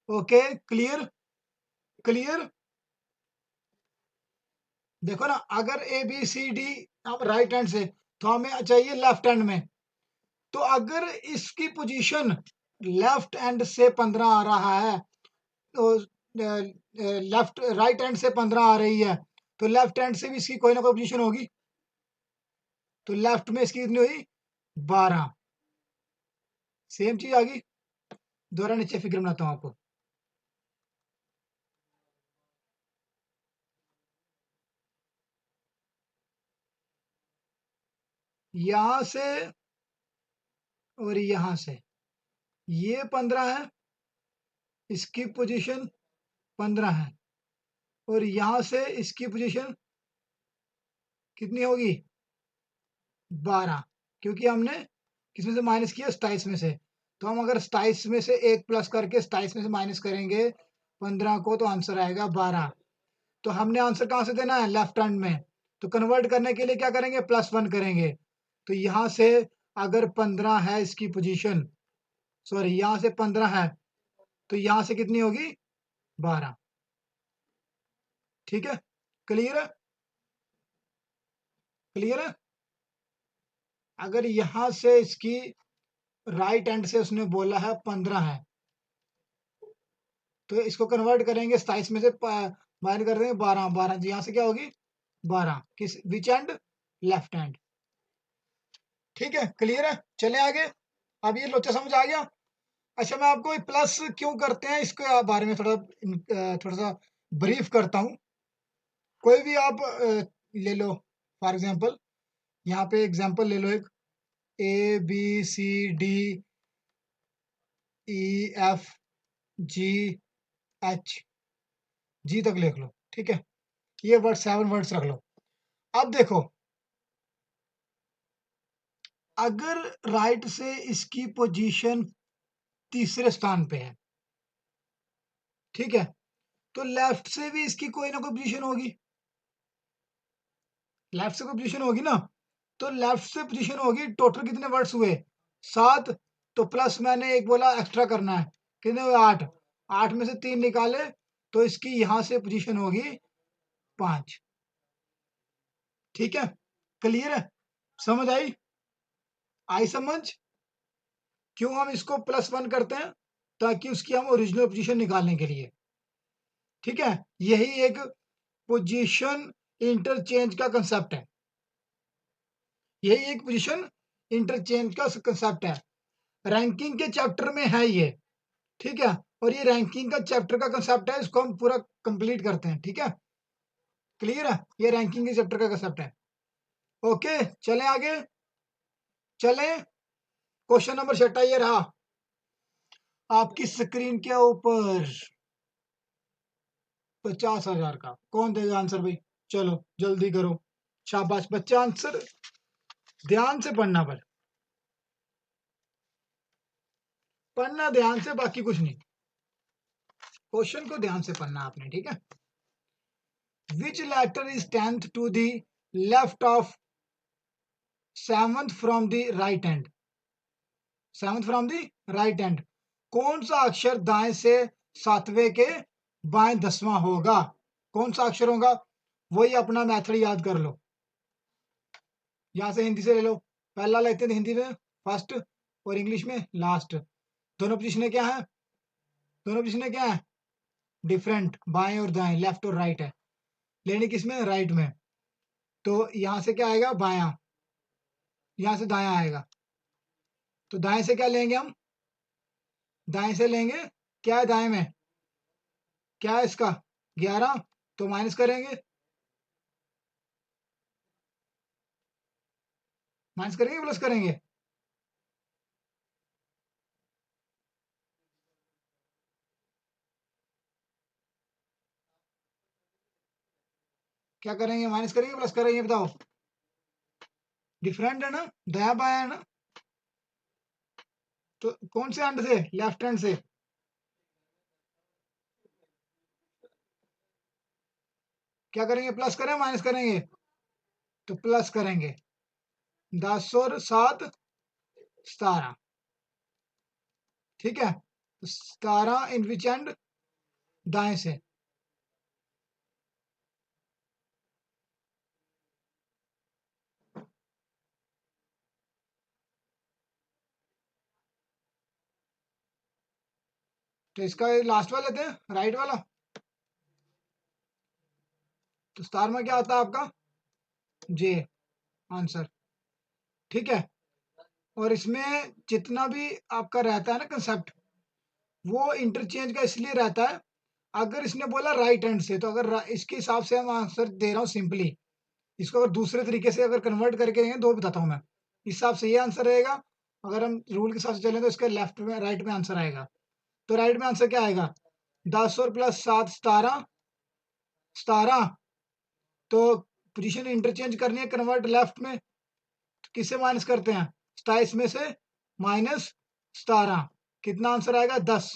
Okay, clear? Clear? देखो ना, अगर ए बी सी डी हम राइट हैंड से, तो हमें चाहिए लेफ्ट हैंड में। तो अगर इसकी पोजीशन लेफ्ट हैंड से 15 आ रहा है, तो लेफ्ट राइट हैंड से 15 आ रही है, तो लेफ्ट हैंड से भी इसकी कोई ना कोई पोजीशन होगी। तो लेफ्ट में इसकी कितनी हुई? 12। सेम चीज आ गई। दोबारा नीचे फिगर बनाता हूं आपको। यहां से और यहां से ये 15 है, इसकी पोजीशन 15 है, और यहां से इसकी पोजीशन कितनी होगी? 12, क्योंकि हमने किसमें से माइनस किया? 27 में से। तो हम अगर 27 में से एक प्लस करके 27 में से माइनस करेंगे 15 को, तो आंसर आएगा 12। तो हमने आंसर कहाँ से देना है? लेफ्ट हैंड में। तो कन्वर्ट करने के लिए क्या करेंगे? +1 करेंगे। तो यहां से अगर 15 है इसकी पोजीशन, सॉरी यहां से 15 है, तो यहां से कितनी होगी? 12। ठीक है, क्लियर है? क्लियर है? अगर यहां से इसकी राइट हैंड से उसने बोला है 15 है, तो इसको कन्वर्ट करेंगे 27 में से माइनस कर देंगे 12। 12 यहाँ से क्या होगी? 12 किस विच हैंड? Left hand. ठीक है, क्लियर है? चले आगे। अब ये लोचा समझ आ गया। अच्छा, मैं आपको प्लस क्यों करते हैं इसके बारे में थोड़ा सा ब्रीफ करता हूँ। कोई भी आप ले लो, फॉर एग्जांपल यहाँ पे एग्जांपल ले लो एक, A B C D E F G H, G तक लिख लो। ठीक है, ये वर्ड 7 वर्ड्स रख लो। अब देखो, अगर राइट से इसकी पोजीशन तीसरे स्थान पे है, ठीक है, तो लेफ्ट से भी इसकी कोई ना कोई पोजीशन होगी। लेफ्ट से कोई पोजीशन होगी ना, तो लेफ्ट से पोजीशन होगी। टोटल कितने वर्ड्स हुए? 7। तो प्लस मैंने एक बोला एक्स्ट्रा करना है, कितने हुए? 8। 8 में से 3 निकाले, तो इसकी यहां से पोजीशन होगी 5। ठीक है, क्लियर है? समझ आई? आई समझ? क्यों हम इसको +1 करते हैं? ताकि उसकी हम ओरिजिनल पोजीशन निकालने के लिए। ठीक है, यही एक पोजीशन इंटरचेंज का कंसेप्ट है। यही एक पोजीशन इंटरचेंज का कंसेप्ट है। रैंकिंग के चैप्टर में है ये। ठीक है, और ये रैंकिंग का चैप्टर का कंसेप्ट है, इसको हम पूरा कंप्लीट करते हैं। ठीक है, क्लियर है? ये रैंकिंग के चैप्टर का कंसेप्ट है। ओके, चलें आगे। चलें, क्वेश्चन नंबर 6 ये रहा आपकी स्क्रीन के ऊपर। 50,000 का कौन देगा आंसर भाई? चलो जल्दी करो, शाबाश बच्चा, आंसर ध्यान से पढ़ना, पर पढ़ना ध्यान से, बाकी कुछ नहीं। क्वेश्चन को ध्यान से पढ़ना आपने। ठीक है, which letter is 10th to the left of 7th from the right hand? 7th from the right hand, कौन सा अक्षर दाएं से 7वें के बाएं 10वां होगा? कौन सा अक्षर होगा? वही अपना मेथड याद कर लो। यहां से हिंदी से ले लो, पहला लेते हैं हिंदी में फर्स्ट, और इंग्लिश में लास्ट। दोनों पोजीशनें क्या है? दोनों पोजीशनें क्या है? डिफरेंट, बाएं और दाएं, लेफ्ट और राइट है। लेनी किसमें? राइट में। तो यहां से क्या आएगा? बायां। यहां से दायां आएगा। तो दाएं से क्या लेंगे हम? दाएं से लेंगे, क्या है दाएं में? क्या है इसका? 11। तो माइनस करेंगे, माइनस करेंगे प्लस करेंगे? क्या करेंगे? माइनस करेंगे प्लस करेंगे? बताओ। डिफरेंट है ना, दाया बाया है ना। तो कौन से हैंड से? लेफ्ट हैंड से। क्या करेंगे? प्लस करें माइनस करेंगे? तो प्लस करेंगे। 10 और 7 17। ठीक है, 17 इन विच एंड? दाएं से। तो इसका लास्ट वाला लेते हैं, राइट वाला। तो स्टार में क्या आता है आपका? जे आंसर। ठीक है। और इसमें जितना भी आपका रहता है ना कंसेप्ट, वो इंटरचेंज का इसलिए रहता है, अगर इसने बोला राइट हैंड से, तो अगर इसके हिसाब से हम आंसर दे रहा हूँ सिंपली, इसको अगर दूसरे तरीके से अगर कन्वर्ट करके देंगे, दो बताता हूँ मैं, इस हिसाब से ये आंसर रहेगा। अगर हम रूल के हिसाब से चलें तो इसका लेफ्ट में राइट में आंसर आएगा। तो राइट में आंसर क्या आएगा? 10 और प्लस 7 17 17। तो पोजीशन इंटरचेंज करनी है, कन्वर्ट लेफ्ट में, किससे माइनस करते हैं? 27 में से माइनस 17। कितना आंसर आएगा? 10।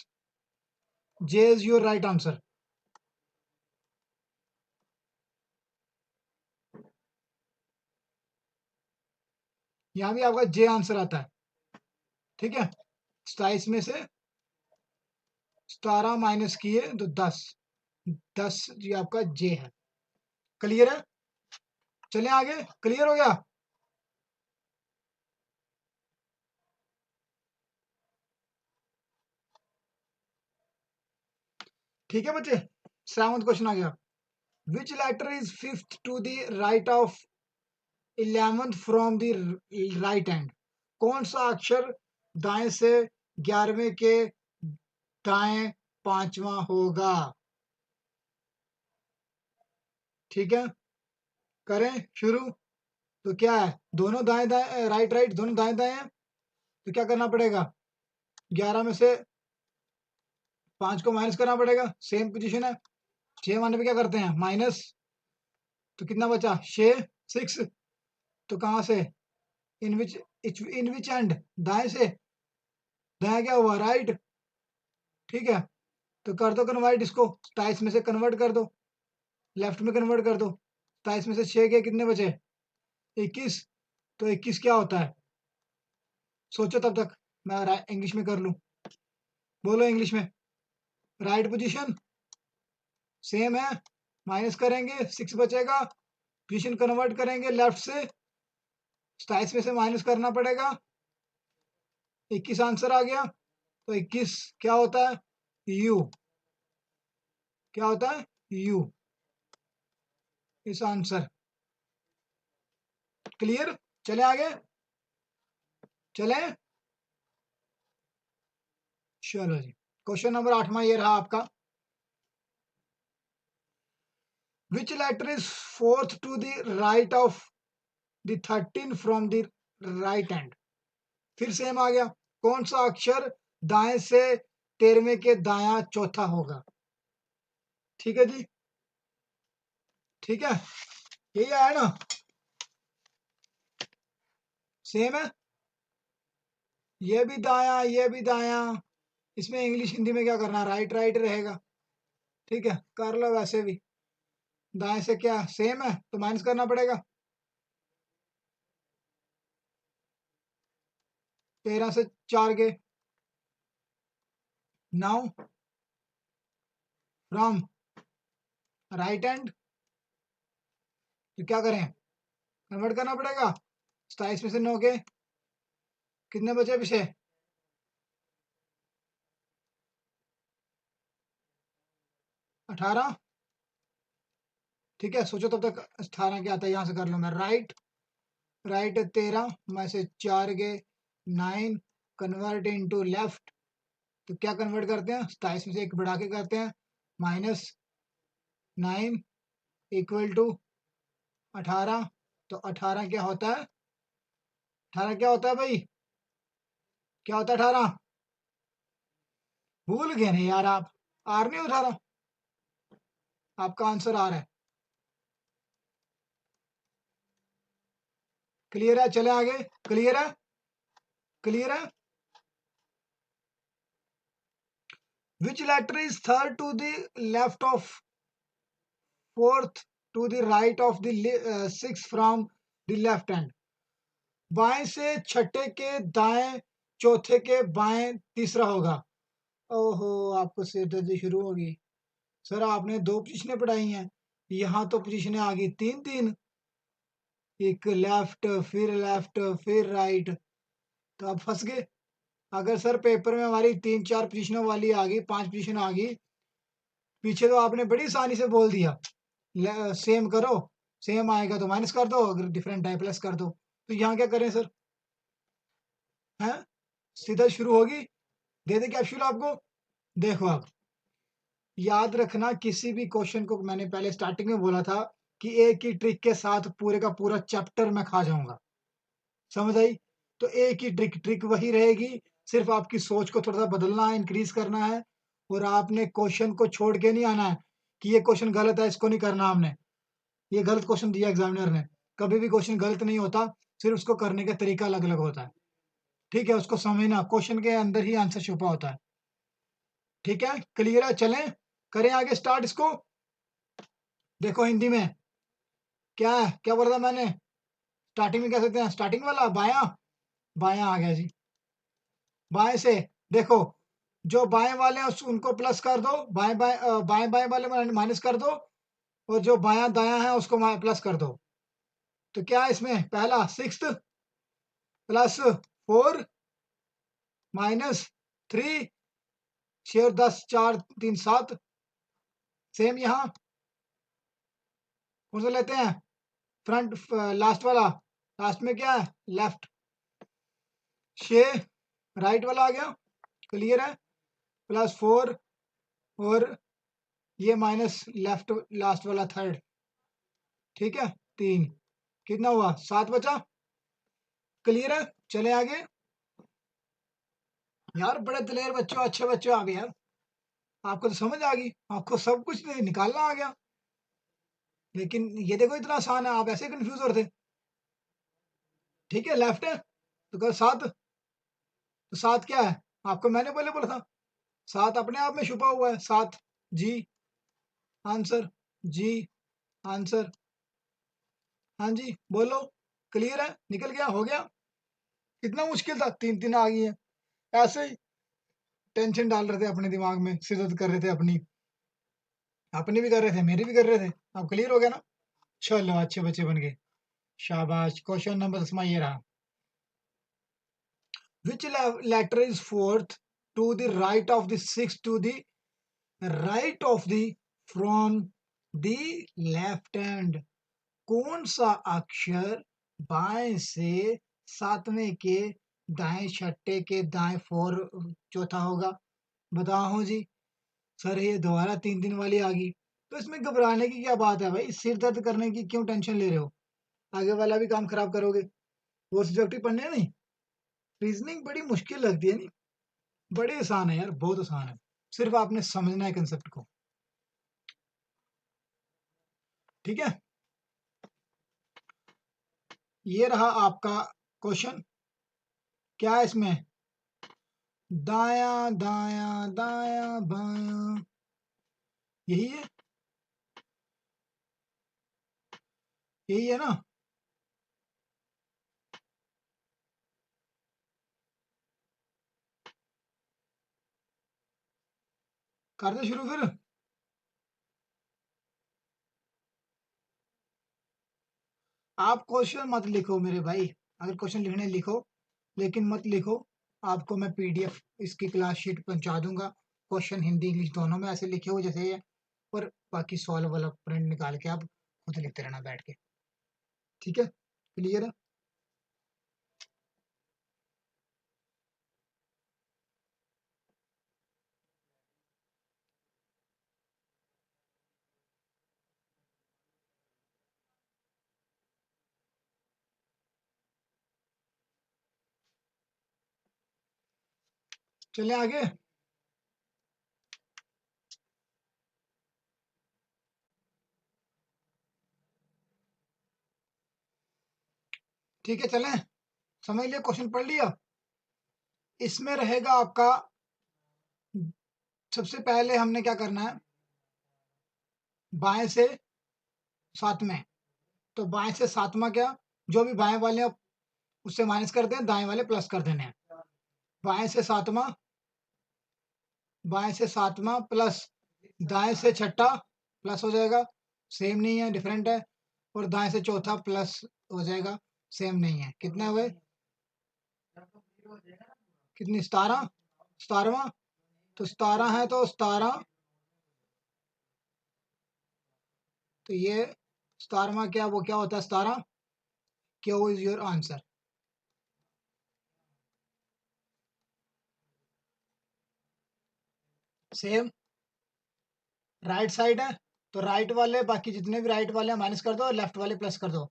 जे इज योर राइट आंसर। यहां भी आपका जे आंसर आता है। ठीक है। 27 में से 17 माइनस किए तो 10। 10 ये आपका जे है। क्लियर है? चलें आगे। क्लियर हो गया? ठीक है बच्चे। 7th क्वेश्चन आ गया। Which letter is fifth to the right of 11th from the right hand? कौन सा अक्षर दाएं से 11वें के दाएं पांचवा होगा? ठीक है, करें शुरू। तो क्या है? दोनों दाएं दाएं, राइट राइट दोनों दाएं दाएं हैं। तो क्या करना पड़ेगा? 11 में से 5 को माइनस करना पड़ेगा, सेम पोजीशन है। 6 मानने पे क्या करते हैं? माइनस। तो कितना बचा? 6 6। तो कहां से? इन विच एंड? दाएं से। दाएं क्या हुआ? राइट। ठीक है। तो कर दो कन्वर्ट इसको, 27 में से कन्वर्ट कर दो, लेफ्ट में कन्वर्ट कर दो। 27 में से 6 के कितने बचे? 21। तो 21 क्या होता है? सोचो तब तक मैं इंग्लिश में कर लूं। बोलो इंग्लिश में। राइट पोजीशन सेम है, माइनस करेंगे 6 बचेगा, पोजीशन कन्वर्ट करेंगे लेफ्ट से, 27 में से माइनस करना पड़ेगा, 21 आंसर आ गया। तो 21 क्या होता है? यू। क्या होता है? यू इस आंसर। क्लियर? चले आगे। चले। चलो जी, क्वेश्चन नंबर 8वां ये रहा आपका। Which letter is fourth to the right of the 13 from the right hand? फिर सेम आ गया। कौन सा अक्षर दाएं से 13वें के दाया चौथा होगा? ठीक है जी। ठीक है, यही आया ना? सेम है, ये भी दाया ये भी दाया। इसमें इंग्लिश हिंदी में क्या करना? राइट राइट रहेगा। ठीक है, कर लो वैसे भी। दाएं से क्या सेम है, तो माइनस करना पड़ेगा। 13 से 4 गए, 9 फ्रॉम राइट हैंड। तो क्या करें? कन्वर्ट करना पड़ेगा। 27 में से 9 के कितने बचे पीछे? 18। ठीक है, सोचो तब तक 18 क्या आता है, यहां से कर लो मैं। राइट राइट 13 में से 4 गए 9, कन्वर्ट इनटू लेफ्ट। तो क्या कन्वर्ट करते हैं? 27 में से एक बढ़ा के करते हैं, माइनस 9 इक्वल टू 18। तो 18 क्या होता है? 18 क्या होता है भाई? क्या होता है 18? भूल गए नहीं यार आप? आर नहीं 18? आपका आंसर आ रहा है। क्लियर है? चले आगे। क्लियर है? क्लियर है? Which letter is third to the left of fourth to the right of the six from the left hand? बाएं से छठे के दाएं चौथे के बाएं तीसरा होगा। ओहो, आपको सिरदर्दी शुरू होगी। सर आपने 2 पोजीशनें पढ़ाई हैं, यहाँ तो पोजीशनें आ गई 3 3। एक लेफ्ट फिर राइट, तो आप फंस गए। अगर सर पेपर में हमारी 3-4 पोजीशनों वाली आ गई, 5 पोजीशन आ गई, पीछे तो आपने बड़ी आसानी से बोल दिया सेम करो, सेम आएगा तो माइनस कर दो, अगर डिफरेंट है प्लस कर दो। तो यहाँ क्या करें सर? हैं? सीधा शुरू होगी, दे दे कैप्सूल आपको। देखो आप याद रखना, किसी भी क्वेश्चन को मैंने पहले स्टार्टिंग में बोला था कि एक ही ट्रिक के साथ पूरे का पूरा चैप्टर मैं खा जाऊंगा, समझ आई? तो एक ही ट्रिक ट्रिक वही रहेगी, सिर्फ आपकी सोच को थोड़ा सा बदलना है, इंक्रीज करना है, और आपने क्वेश्चन को छोड़ के नहीं आना है कि ये क्वेश्चन गलत है, इसको नहीं करना हमने, ये गलत क्वेश्चन दिया एग्जामिनर ने। कभी भी क्वेश्चन गलत नहीं होता, सिर्फ उसको करने का तरीका अलग अलग होता है। ठीक है, उसको समझना, क्वेश्चन के अंदर ही आंसर छुपा होता है। ठीक है, क्लियर है? चलें, करें आगे स्टार्ट इसको। देखो हिंदी में क्या है, क्या बोला था मैंने? स्टार्टिंग में कह सकते हैं, स्टार्टिंग वाला बायां, बायां आ गया जी। बाएं से देखो, जो बाएं वाले हैं उनको प्लस कर दो, बाएं बाएं बाएं बाएं वाले माइनस कर दो, और जो बायां दायां है उसको प्लस कर दो। तो क्या है इसमें? पहला 6 प्लस 4 माइनस 3, 6 और 10, 4 3 7। सेम यहाँ कौन सा लेते हैं? फ्रंट, लास्ट वाला, लास्ट में क्या है? लेफ्ट। 6 राइट वाला आ गया, क्लियर है? प्लस 4 और ये माइनस लेफ्ट लास्ट वाला थर्ड। ठीक है, 3, कितना हुआ? 7 बचा। क्लियर है? चले आगे। यार बड़े दिलेर बच्चों, अच्छे बच्चों आ गए यार, आपको तो समझ आ गई, आपको सब कुछ निकालना आ गया। लेकिन ये देखो इतना आसान है, आप ऐसे कंफ्यूज हो रहे थे। ठीक है, लेफ्ट है तो कर 7। तो 7 क्या है? आपको मैंने पहले बोला था, 7 अपने आप में छुपा हुआ है। 7 जी आंसर, जी आंसर। हाँ जी बोलो, क्लियर है? निकल गया, हो गया। कितना मुश्किल था, 3 आ गई है। ऐसे ही टेंशन डाल रहे थे अपने दिमाग में, सिर दर्द कर रहे थे अपनी, अपनी भी कर रहे थे, मेरी भी कर रहे थे। अब क्लियर हो गया ना? चलो अच्छे बच्चे बन गए, शाबाश। क्वेश्चन नंबर 10 ये रहा। Which letter is fourth to the right of the sixth to the right of the from the left hand? कौन सा अक्षर बाएं से सातवें के दाएं छठे के दाएं फोर चौथा होगा? बताओ जी। सर ये दोबारा 3 वाली आ गई, तो इसमें घबराने की क्या बात है भाई? सिर दर्द करने की क्यों टेंशन ले रहे हो? आगे वाला भी काम खराब करोगे। वो सब्जेक्ट ही पढ़ने नहीं। रीजनिंग बड़ी मुश्किल लगती है नहीं, बड़ी आसान है यार, बहुत आसान है, सिर्फ आपने समझना है कंसेप्ट को। ठीक है, ये रहा आपका क्वेश्चन। क्या है इसमें? दाया दाया दाया बाया, यही है, यही है ना? कर दे शुरू फिर। आप क्वेश्चन मत लिखो मेरे भाई, अगर क्वेश्चन लिखने लिखो, लेकिन मत लिखो। आपको मैं पीडीएफ इसकी क्लास शीट पहुंचा दूंगा, क्वेश्चन हिंदी इंग्लिश दोनों में ऐसे लिखे हो जैसे ये, और बाकी सॉल्व वाला प्रिंट निकाल के आप खुद लिखते रहना बैठ के। ठीक है, क्लियर है? चले आगे। ठीक है, चलें, समझ लिया, क्वेश्चन पढ़ लिया। इसमें रहेगा आपका, सबसे पहले हमने क्या करना है, बाएं से सातवें। तो बाएं से सातवां क्या, जो भी बाएं वाले हैं उससे माइनस कर दें, दाएं वाले प्लस कर देने हैं। बाएं से सातवां, बाएं से सातवां प्लस दाएं से छठा प्लस हो जाएगा, सेम नहीं है, डिफरेंट है। और दाएं से चौथा प्लस हो जाएगा, सेम नहीं है। कितने हुए? कितनी 17वां, तो 17 है तो 17, तो ये 17वां क्या वो क्या होता है 17, Q is your answer. Same right side है, तो राइट वाले बाकी जितने भी राइट वाले माइनस कर दो और लेफ्ट वाले प्लस कर दो,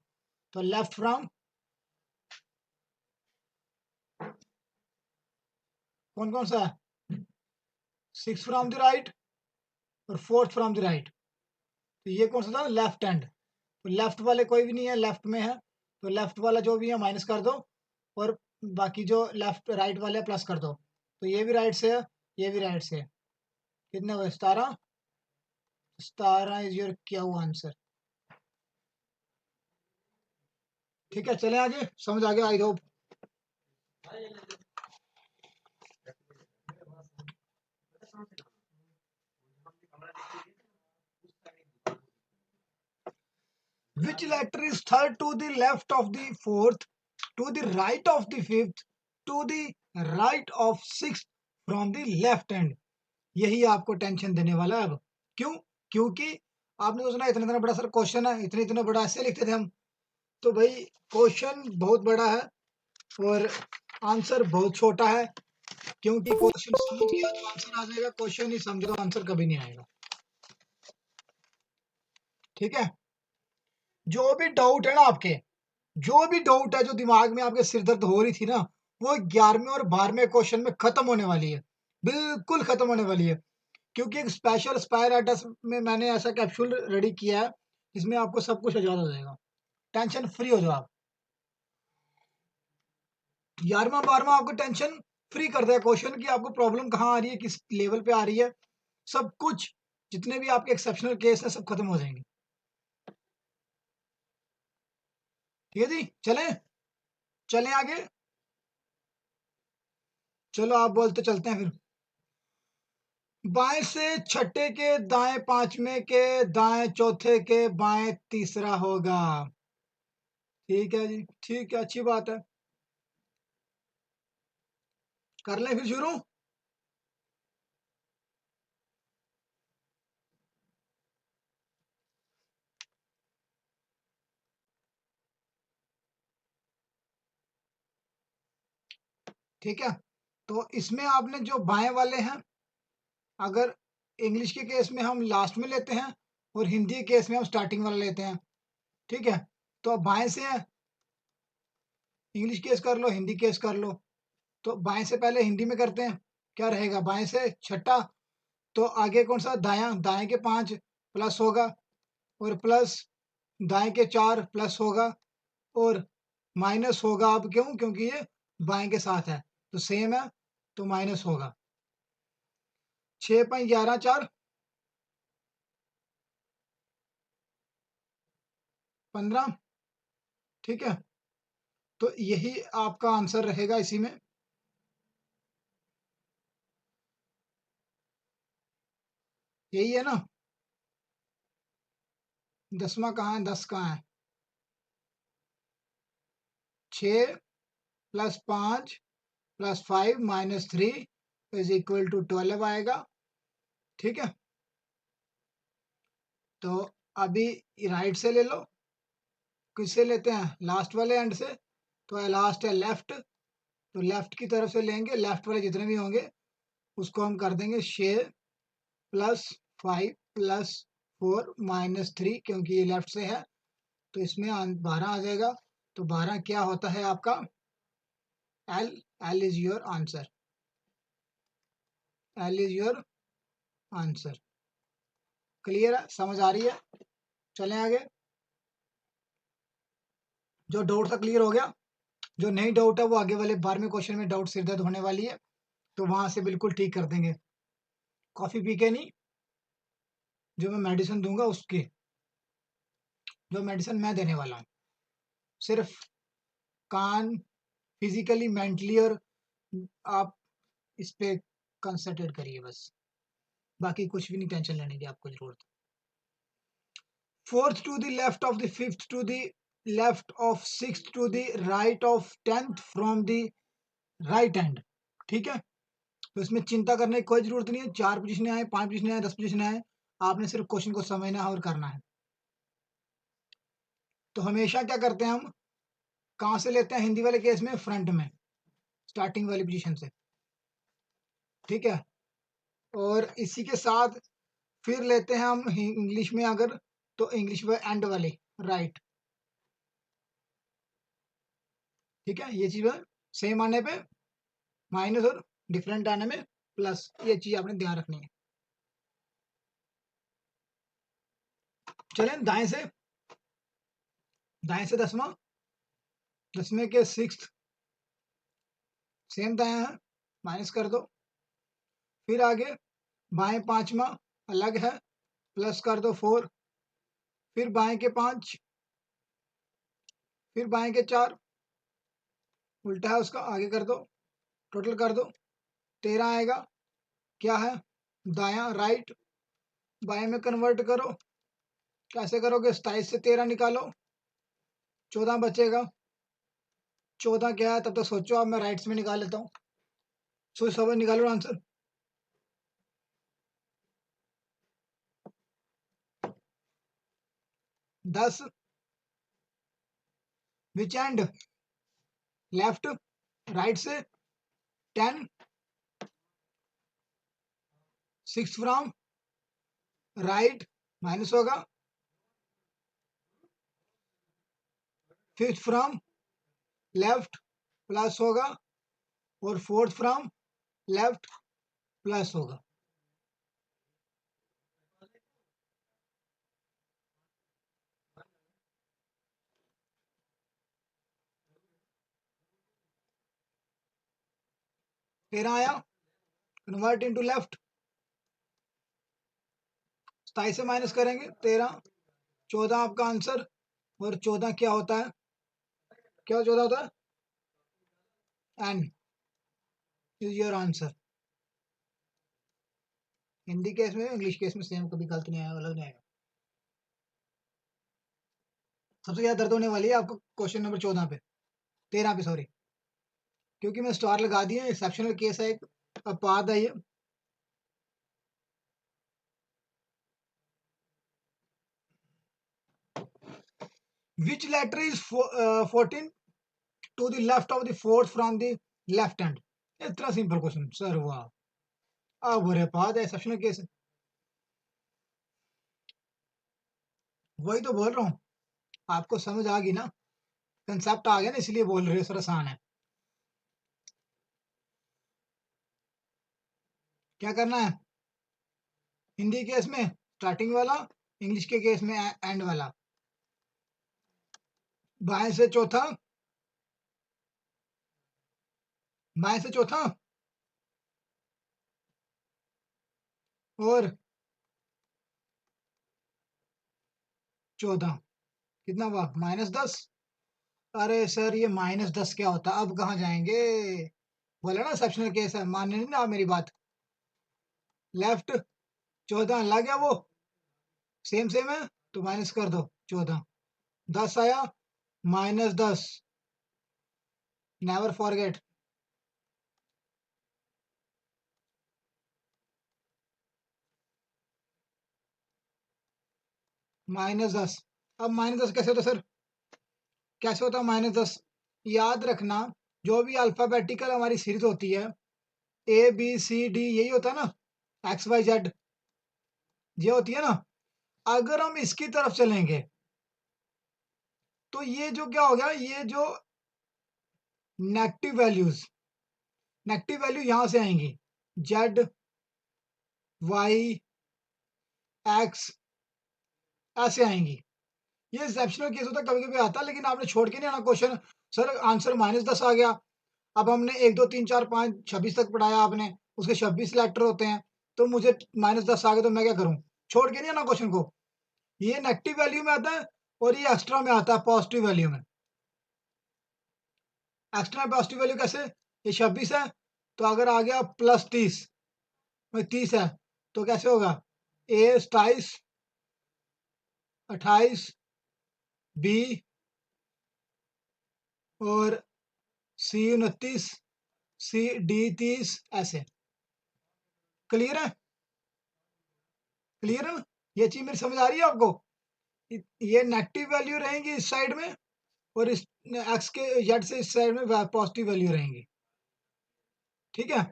तो लेफ्ट फ्रॉम कौन कौन सा है, 6 फ्रॉम द राइट और 4 फ्रॉम द राइट, तो ये कौन सा था लेफ्ट हैंड, तो लेफ्ट वाले कोई भी नहीं है, लेफ्ट में है, तो लेफ्ट वाला जो भी है माइनस कर दो और बाकी जो लेफ्ट राइट वाले प्लस कर दो, तो ये भी राइट से है, ये भी राइट से है, कितने हुए 17, 17 इज योर क्या हुआ आंसर। ठीक है, चले आगे, समझ आ गया I hope. Which letter is third to the left of the fourth, to the right of the fifth, to the right of sixth from the left hand? यही आपको टेंशन देने वाला है अब। क्यों? क्योंकि आपने तो सुना इतना इतना बड़ा सर क्वेश्चन है, इतना इतना बड़ा ऐसे लिखते थे हम, तो भाई क्वेश्चन बहुत बड़ा है और आंसर बहुत छोटा है, क्योंकि क्वेश्चन समझ गया तो आंसर आ जाएगा, क्वेश्चन नहीं समझे तो आंसर कभी नहीं आएगा। ठीक है, जो भी डाउट है ना आपके, जो भी डाउट है जो दिमाग में आपके सिर दर्द हो रही थी ना, वो 11वें और 12वें क्वेश्चन में खत्म होने वाली है, बिल्कुल खत्म होने वाली है, क्योंकि एक स्पेशल स्पायराटस में मैंने ऐसा कैप्सूल रेडी किया है जिसमें आपको सब कुछ आजाद हो जाएगा, टेंशन फ्री हो जाओ आप। 11वां 12वां आपको टेंशन फ्री कर देगा क्वेश्चन की, आपको प्रॉब्लम कहाँ आ रही है, किस लेवल पे आ रही है, सब कुछ जितने भी आपके एक्सेप्शनल केस है सब खत्म हो जाएंगे। ठीक है जी, चलें चलें आगे, चलो आप बोलते चलते हैं फिर। बाएं से छठे के दाएं पांचवें के दाएं चौथे के बाएं तीसरा होगा। ठीक है जी, ठीक है, अच्छी बात है, कर लें फिर शुरू। ठीक है, तो इसमें आपने जो बाएं वाले हैं, अगर इंग्लिश के केस में हम लास्ट में लेते हैं और हिंदी के केस में हम स्टार्टिंग वाला लेते हैं। ठीक है, तो अब बाएं से है, इंग्लिश केस कर लो, हिंदी केस कर लो, तो बाएं से पहले हिंदी में करते हैं, क्या रहेगा, बाएं से छठा, तो आगे कौन सा, दायां, दाएं के 5 प्लस होगा और प्लस दाएं के 4 प्लस होगा और माइनस होगा, अब क्यों, क्योंकि ये बाएं के साथ है तो सेम है, तो माइनस होगा, 6 5 11 4 15। ठीक है, तो यही आपका आंसर रहेगा इसी में। यही है ना, 10वां कहाँ है, 10 कहाँ है, 6 plus 5 plus 5 minus 3 is equal to 12 आएगा। ठीक है, तो अभी राइट से ले लो, किससे लेते हैं, लास्ट वाले एंड से, तो लास्ट है लेफ्ट, तो लेफ्ट की तरफ से लेंगे, लेफ्ट वाले जितने भी होंगे उसको हम कर देंगे 6 प्लस 5 प्लस 4 माइनस 3, क्योंकि ये लेफ्ट से है तो इसमें 12 आ जाएगा, तो 12 क्या होता है आपका, L, L is your answer, L is your answer. Clear है, समझ आ रही है, चलें आगे। जो डाउट था क्लियर हो गया, जो नहीं डाउट है वो आगे वाले 12वें क्वेश्चन में डाउट सिर दर्द होने वाली है, तो वहां से बिल्कुल ठीक कर देंगे, कॉफी पी के नहीं, जो मैं मेडिसिन दूंगा उसकी, जो मेडिसिन मैं देने वाला हूँ, सिर्फ कान फिजिकली मेंटली, और आप इस पे कंसंट्रेट करिए बस, बाकी कुछ भी नहीं टेंशन लेने की आपको जरूरत। Fourth to the left of the fifth to the left of sixth to the right of 10th from the right hand. ठीक है, तो इसमें चिंता करने की कोई जरूरत नहीं है। 4 पोजीशनें आए, 5 पोजीशनें आए, 10 पोजीशनें आए, आपने सिर्फ क्वेश्चन को समझना है और करना है। तो हमेशा क्या करते हैं हम, कहाँ से लेते हैं हिंदी वाले केस में, फ्रंट में, स्टार्टिंग वाली पोजीशन से, ठीक है। और इसी के साथ फिर लेते हैं हम इंग्लिश में अगर, तो इंग्लिश में एंड वाली, राइट, ठीक है। ये चीज सेम आने पे माइनस और डिफरेंट आने में प्लस, ये चीज आपने ध्यान रखनी है। चलें दाएं से 10वां, 10वें के 6th सेम दाया है, माइनस कर दो। फिर आगे बाएं 5वां अलग है, प्लस कर दो 4। फिर बाएं के 5, फिर बाएं के 4, उल्टा है उसका, आगे कर दो, टोटल कर दो, 13 आएगा। क्या है, दाया, राइट, बाएं में कन्वर्ट करो। कैसे करोगे, 27 से 13 निकालो, 14 बचेगा। 14 क्या है, तब तक सोचो आप, मैं राइट्स में निकाल लेता हूँ। सो सब निकालो आंसर। दस, विच एंड, लेफ्ट, राइट से 10, 6 फ्रॉम राइट माइनस होगा, 5th फ्रॉम लेफ्ट प्लस होगा, और 4th फ्रॉम लेफ्ट प्लस होगा। फिर आया, कन्वर्ट इनटू लेफ्ट, 27 से माइनस करेंगे 13, 14 आपका आंसर। और 14 क्या होता है, क्या 14 होता है, N is your answer. Hindi case में, इंग्लिश केस में सेम, कभी गलत नहीं आएगा, अलग नहीं आएगा। सबसे ज्यादा दर्द होने वाली है आपको क्वेश्चन नंबर 14 पे, 13 पे सॉरी, क्योंकि मैं स्टार लगा दिए, एक्सेप्शनल केस है एक। अब पाद है ये, which letter is 14 to the left of the 4th from the left hand। इतना सिंपल क्वेश्चन सर, वाह। अब बोरे पाद है, एक्सेप्शनल केस है, वही तो बोल रहा हूँ, आपको समझ आ गई ना, कंसेप्ट आ गया ना, इसलिए बोल रहे हो सर आसान है। क्या करना है, हिंदी केस में स्टार्टिंग वाला, इंग्लिश के केस में एंड वाला। बाएं से चौथा, बाएं से चौथा, और 14, कितना हुआ, -10। अरे सर ये -10 क्या होता है, अब कहाँ जाएंगे, बोला ना एक्सेप्शनल केस है, मानने नहीं ना आप मेरी बात। लेफ्ट 14 लग गया वो, सेम सेम है, तो माइनस कर दो 14, 10 आया, -10, नेवर फॉरगेट। -10, अब -10 कैसे होता सर, कैसे होता -10, याद रखना, जो भी अल्फाबेटिकल हमारी सीरीज होती है, ABCD, यही होता है ना, XYZ, ये होती है ना। अगर हम इसकी तरफ चलेंगे तो ये जो क्या हो गया, ये जो नेगेटिव वैल्यूज, नेगेटिव वैल्यू यहां से आएंगी, Z, Y, X, ऐसे आएंगी। ये एक्सेप्शनल केस होता है, कभी कभी आता है, लेकिन आपने छोड़ के नहीं आना क्वेश्चन, सर आंसर -10 आ गया। अब हमने 1 2 3 4 5 26 तक पढ़ाया आपने, उसके 26 लेटर होते हैं, तो मुझे -10 आ गया, तो मैं क्या करूं, छोड़ के नहीं आना क्वेश्चन को। ये नेगेटिव वैल्यू में आता है, और ये एक्स्ट्रा में आता है, पॉजिटिव वैल्यू में। एक्स्ट्रा पॉजिटिव वैल्यू कैसे, ये 26 है, तो अगर आ गया +30, 30 है, तो कैसे होगा, A 27, 28, B और C 29, सी डी 30 ऐसे। क्लियर है? क्लियर है ना? ये चीज मेरी समझ आ रही है आपको? ये नेगेटिव वैल्यू रहेंगी इस साइड में और इस एक्स के जेड से इस साइड में पॉजिटिव वैल्यू रहेंगी। ठीक है,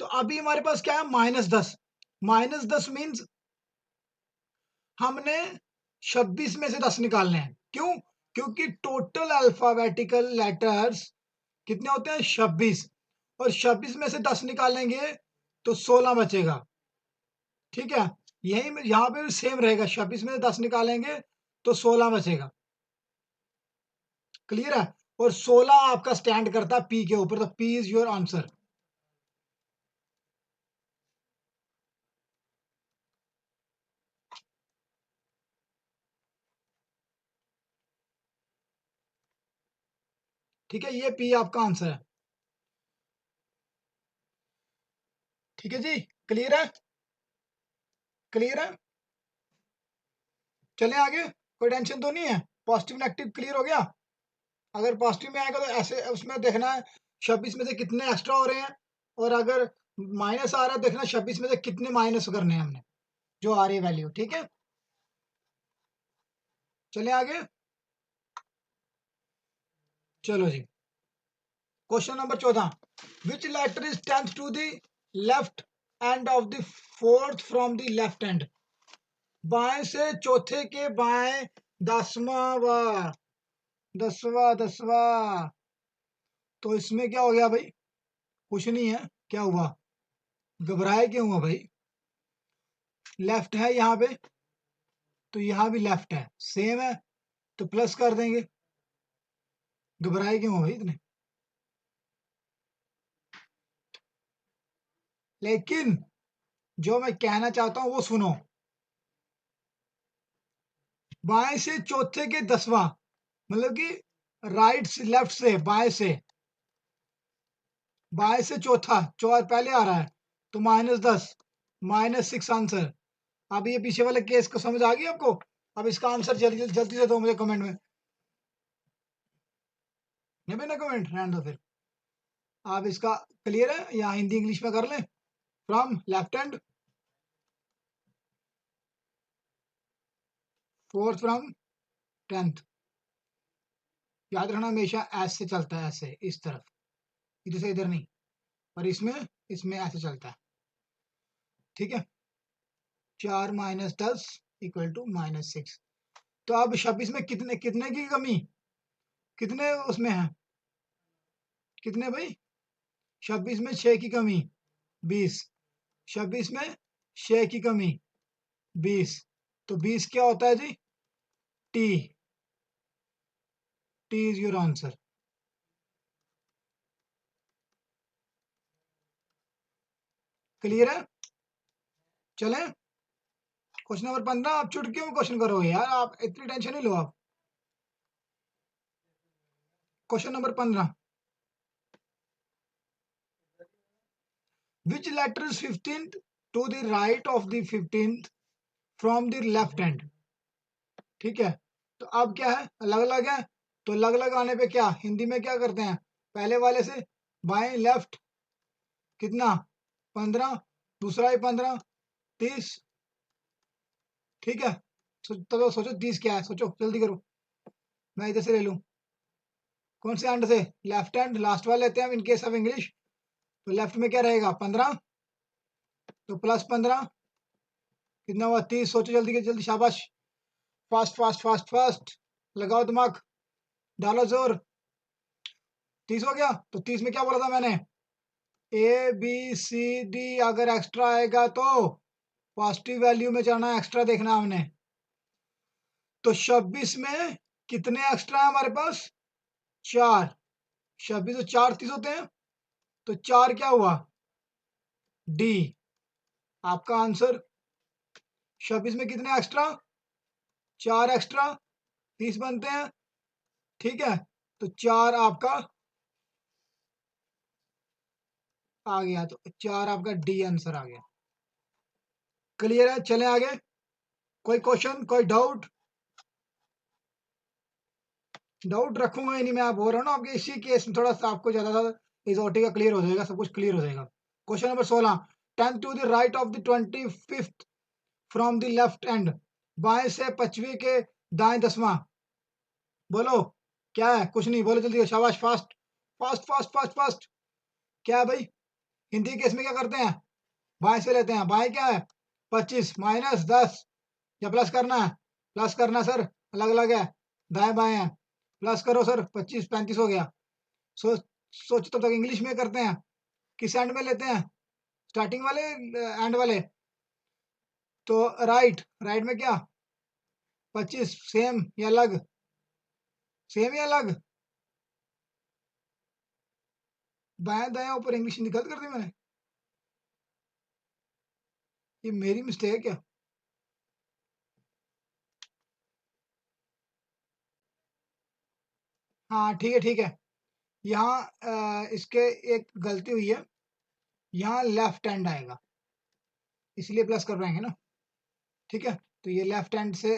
तो अभी हमारे पास क्या है, -10। -10 मीन्स हमने 26 में से 10 निकालने हैं। क्यों? क्योंकि टोटल अल्फाबेटिकल लेटर्स कितने होते हैं, 26, और 26 में से 10 निकालेंगे तो 16 बचेगा। ठीक है, यही यहाँ पे भी सेम रहेगा, 26 में से 10 निकालेंगे तो 16 बचेगा। क्लियर है? और 16 आपका स्टैंड करता है पी के ऊपर, तो पी इज योर आंसर। ठीक है, ये पी आपका आंसर है। ठीक है जी, क्लियर है? क्लियर है? चलें आगे, कोई टेंशन तो नहीं है? पॉजिटिव नेगेटिव क्लियर हो गया? अगर पॉजिटिव में आएगा तो ऐसे उसमें देखना है 26 में से कितने एक्स्ट्रा हो रहे हैं, और अगर माइनस आ रहा है देखना 26 में से कितने माइनस करने हैं हमने, जो आ रही है वैल्यू। ठीक है, चलें आगे। चलो जी, question number 14, which letter is 10th to the left end of the 4th from the left end? बाएं से चौथे के बाएं 10वां, 10वां। तो इसमें क्या हो गया भाई? कुछ नहीं है, क्या हुआ? घबराए क्यों हुआ भाई? लेफ्ट है यहाँ पे, तो यहाँ भी लेफ्ट है, सेम है, तो प्लस कर देंगे। घबराए क्यों हो भाई इतने? लेकिन जो मैं कहना चाहता हूं वो सुनो। बाएं से चौथे के 10वां, मतलब कि राइट से, लेफ्ट से, बाएं से चौथा, पहले आ रहा है, तो -10, -6 आंसर। अब ये पीछे वाले केस को समझ आ गई आपको? अब इसका आंसर जल्दी जल्दी से दो मुझे कमेंट में। नहीं भाई, ना कमेंट रहने दो फिर। आप इसका क्लियर है या हिंदी इंग्लिश में कर लें? From left hand, 4th from 10th। याद रखना हमेशा ऐसे चलता है, ऐसे इस तरफ, इधर से इधर नहीं, और इसमें इसमें ऐसे चलता है। ठीक है, 4 - 10 = -6। तो अब 26 में कितने कितने की कमी, कितने उसमें है, कितने भाई? 26 में 6 की कमी, 20। 26 में 6 की कमी, 20। तो 20 क्या होता है जी? T. T is your answer. Clear है? चलें, क्वेश्चन नंबर 15। आप चुटकियों में क्वेश्चन करोगे यार, आप इतनी टेंशन नहीं लो आप। Question number 15, which letter is 15th to the right of the 15th from the left hand? ठीक है, तो अब क्या है, अलग अलग है, तो अलग अलग आने पे क्या हिंदी में क्या करते हैं, पहले वाले से बाएं लेफ्ट, कितना, 15, दूसरा ही 15, 30। ठीक है, तो सोचो 30 क्या है, सोचो जल्दी करो। मैं इधर से ले लूं, कौन से हैंड से? लेफ्ट हैंड, लास्ट वाला लेते हैं हम इन केस ऑफ इंग्लिश। तो लेफ्ट में क्या रहेगा, 15, तो +15 कितना हुआ, 30। सोचो जल्दी के जल्दी, शाबाश, फास्ट फास्ट फास्ट फास्ट, लगाओ दिमाग, डालो जोर। 30 हो गया, तो 30 में क्या बोला था मैंने, ए बी सी डी, अगर एक्स्ट्रा आएगा तो पॉजिटिव वैल्यू में जाना, एक्स्ट्रा देखना हमने। तो 26 में कितने एक्स्ट्रा है हमारे पास, 4। 26 तो 4 30 होते हैं, तो 4 क्या हुआ, डी आपका आंसर। 26 में कितने एक्स्ट्रा, 4 एक्स्ट्रा, 30 बनते हैं। ठीक है, तो 4 आपका आ गया, तो 4 आपका डी आंसर आ गया। क्लियर है? चलें आगे, कोई क्वेश्चन, कोई डाउट? डाउट रखूंगा ही नहीं मैं, आप बोल रहा हूँ ना, आपके इसी केस में थोड़ा सा आपको ज्यादा इस ओटी का क्लियर हो जाएगा, सब कुछ क्लियर हो जाएगा। Question number 16, 10 to the right of the 25th from the left end, बाएं से 25वें के दाएं 10वां। बोलो क्या है? कुछ नहीं, बोलो जल्दी, शाबाश, fast fast fast fast fast. क्या है भाई? हिंदी केस में क्या करते हैं? बाएं से लेते हैं। बाएं क्या है? 25 माइनस 10, या प्लस करना है? प्लस करना सर, अलग अलग है, दाएं बाएं है। प्लस करो सर, 25 35 हो गया। सोच सोच तब तक इंग्लिश में करते हैं। किस एंड में लेते हैं? स्टार्टिंग वाले एंड वाले? तो राइट, राइट में क्या? 25 सेम या अलग? सेम या अलग? बाएं दाएं ऊपर इंग्लिश गलत कर दी मैंने, ये मेरी मिस्टेक है क्या? हाँ ठीक है ठीक है। यहाँ इसके एक गलती हुई है, यहाँ लेफ्ट हैंड आएगा, इसलिए प्लस कर पाएंगे ना। ठीक है, तो ये लेफ्ट हैंड से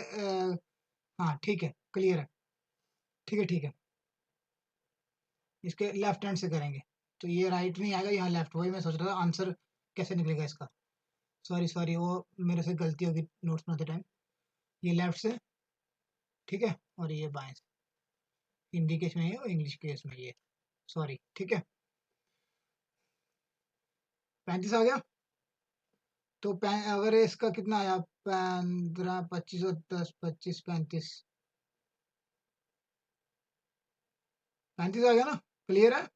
हाँ ठीक है, क्लियर है। ठीक है ठीक है, इसके लेफ्ट हैंड से करेंगे, तो ये राइट नहीं आएगा, यहाँ लेफ्ट। वही मैं सोच रहा था आंसर कैसे निकलेगा इसका। सॉरी सॉरी, वो मेरे से गलती होगी नोट्स बनाते टाइम। ये लेफ्ट से, ठीक है, और ये बाएं से। हिंदी केस में ये और इंग्लिश केस में ये, सॉरी। ठीक है, 35 आ गया। तो अगर इसका कितना आया? 15 25 और 10 25 35, 35 आ गया ना? क्लियर है।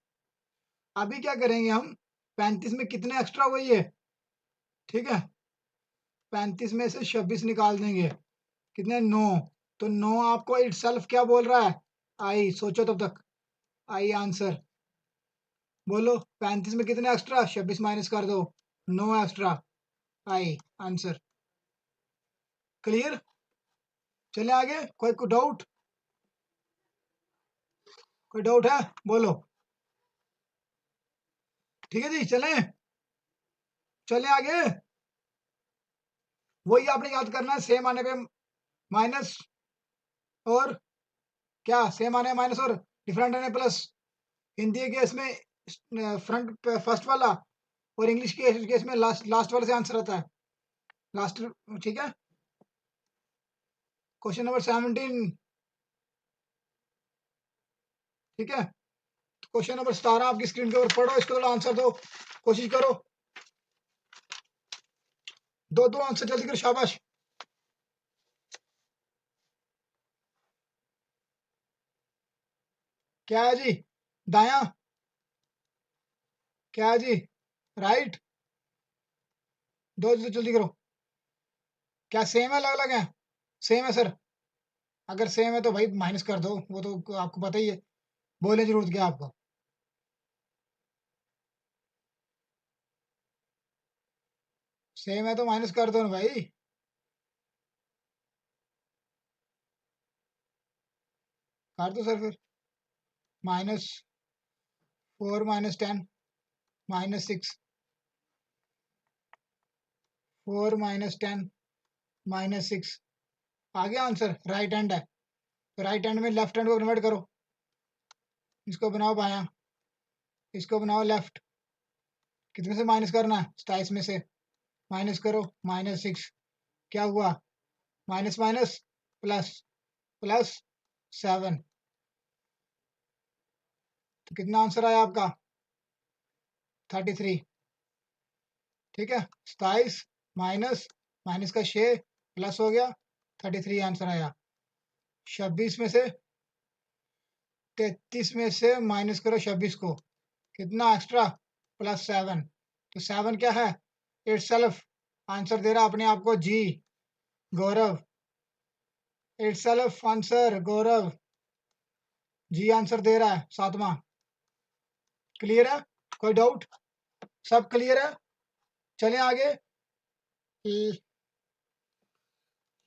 अभी क्या करेंगे हम? 35 में कितने एक्स्ट्रा हुए ये? ठीक है, 35 में से 26 निकाल देंगे। कितने? 9। तो 9 आपको इट सेल्फ क्या बोल रहा है? आई। सोचो तब तक, आई आंसर। बोलो 35 में कितने एक्स्ट्रा? 26 माइनस कर दो, 9 एक्स्ट्रा, आई आंसर। क्लियर? चले आगे। कोई डाउट? कोई डाउट है? बोलो। ठीक है जी, चले चले आगे। वही आपने याद करना है, सेम आने पे माइनस, और क्या सेम आने माइनस और डिफरेंट आने प्लस। हिंदी केस में फ्रंट फर्स्ट वाला, और इंग्लिश के केस में लास्ट लास्ट वाले से आंसर आता है, लास्ट। ठीक है, क्वेश्चन नंबर 17। ठीक है, क्वेश्चन नंबर 17 आपकी स्क्रीन के ऊपर पढ़ो, इसको थोड़ा आंसर दो, कोशिश करो। दो दो आंसर जल्दी करो, शाबाश। क्या है जी? दाया? क्या है जी? राइट? दो जल्दी करो। क्या सेम है, अलग अलग है? सेम है सर। अगर सेम है तो भाई माइनस कर दो, वो तो आपको पता ही है, बोलने की जरूरत क्या है आपको। सेम है तो माइनस कर दो ना भाई। कर दो सर फिर। -4 -10 -6, 4 -10 -6। आ गया आंसर, राइट हैंड है, तो राइट हैंड में लेफ्ट हैंड को कन्वर्ट करो। इसको बनाओ बायां, इसको बनाओ लेफ्ट। कितने से माइनस करना है? 27 में से माइनस करो, -6। क्या हुआ? Minus minus plus, +7। तो कितना आंसर आया आपका? 33। ठीक है, 27 माइनस, माइनस का 6 प्लस हो गया, 33 आंसर आया। 26 में से, 33 में से माइनस करो 26 को, कितना एक्स्ट्रा? +7। तो 7 क्या है? इट सेल्फ आंसर दे रहा अपने आप को जी, Gaurav. Itself answer, Gaurav ji answer दे रहा है, 7वां। क्लियर है? कोई डाउट? सब क्लियर है? चले आगे।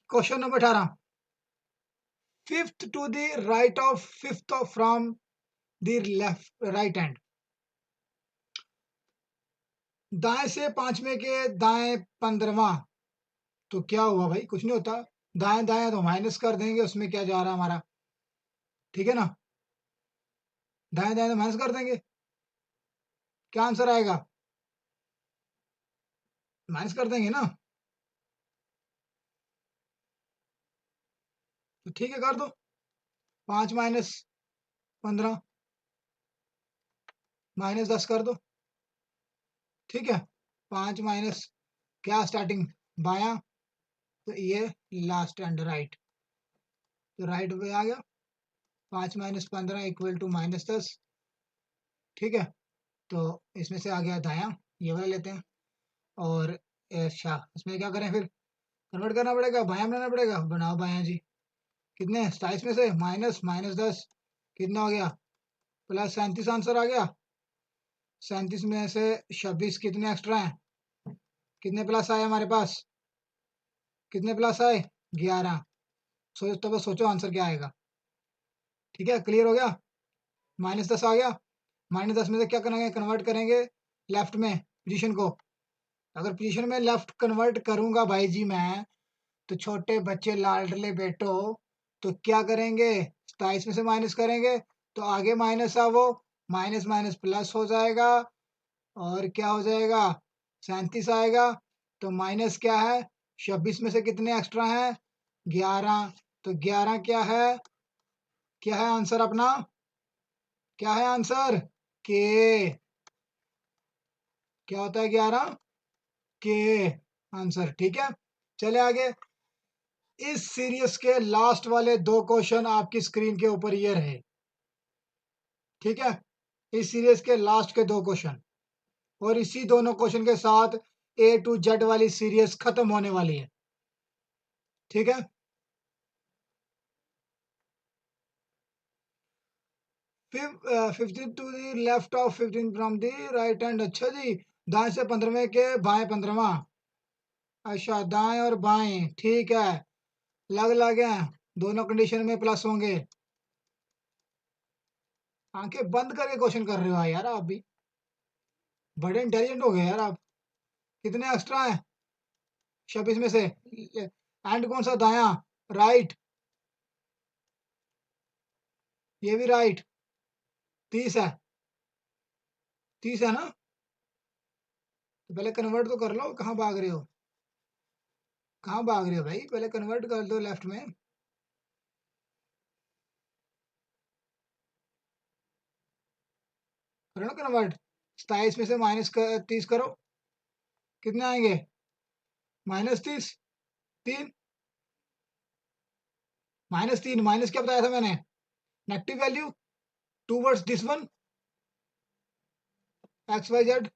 Question number 18, 5th to the right of 5th from the left right hand, दाएं से 5वें के दाएं 15वां। तो क्या हुआ भाई? कुछ नहीं होता, दाएं दाएं तो माइनस कर देंगे, उसमें क्या जा रहा है हमारा। ठीक है ना, दाएं दाएं तो माइनस कर देंगे। क्या आंसर आएगा? माइनस कर देंगे ना, तो ठीक है कर दो। 5 माइनस 15 माइनस 10 कर दो, ठीक है। 5 माइनस क्या स्टार्टिंग बाया, तो ये लास्ट एंड राइट, तो राइट पे आ गया। 5 माइनस 15 इक्वल टू -10, ठीक है। तो इसमें से आ गया दाया, ये वाला लेते हैं। और अच्छा इसमें क्या करें फिर, कन्वर्ट करना पड़ेगा, बाया बनाना पड़ेगा, बनाओ बाया जी। कितने 27 में से माइनस -10 कितना हो गया, +37 आंसर आ गया। 37 में से 26 कितने एक्स्ट्रा हैं, कितने प्लस आए हमारे पास, कितने प्लस आए 11। तब सोचो आंसर क्या आएगा। ठीक है क्लियर हो गया। -10 आ गया, -10 में से क्या करेंगे, कन्वर्ट करेंगे लेफ्ट में पोजीशन को। अगर पोजीशन में लेफ्ट कन्वर्ट करूंगा भाई जी मैं, तो छोटे बच्चे लाडले बेटो, तो क्या करेंगे, 27 में से माइनस करेंगे, तो आगे माइनस आ वो माइनस माइनस प्लस हो जाएगा, और क्या हो जाएगा 37 आएगा। तो माइनस क्या है, 26 में से कितने एक्स्ट्रा है 11, तो 11 क्या है, क्या है आंसर अपना, क्या है आंसर के, क्या होता है 11 के आंसर, ठीक है। चले आगे। इस सीरीज के लास्ट वाले 2 क्वेश्चन आपकी स्क्रीन के ऊपर ये रहे, ठीक है। इस सीरीज के लास्ट के 2 क्वेश्चन, और इसी दोनों क्वेश्चन के साथ A to Z वाली सीरीज खत्म होने वाली है, ठीक है। 15 to the left of 15 from the right hand, अच्छा जी, दाएं से 15वें के बाएं 15वां, अच्छा दाएं और बाएं, ठीक है। लग हैं, दोनों कंडीशन में प्लस होंगे। आंखें बंद करके क्वेश्चन कर रहे हो यार आप भी, बड़े इंटेलिजेंट हो गए यार आप। कितने एक्स्ट्रा हैं 26 में से, एंड कौन सा दाया, राइट, ये भी राइट, 30 है, 30 है ना। तो पहले कन्वर्ट तो कर लो, कहाँ भाग रहे हो, कहाँ भाग रहे हो भाई, पहले कन्वर्ट कर दो लेफ्ट में। करो ना कन्वर्ट, 27 में से -30 करो, कितने आएंगे -30, 3 -3, माइनस क्या बताया था मैंने, negative value towards this one, XYZ,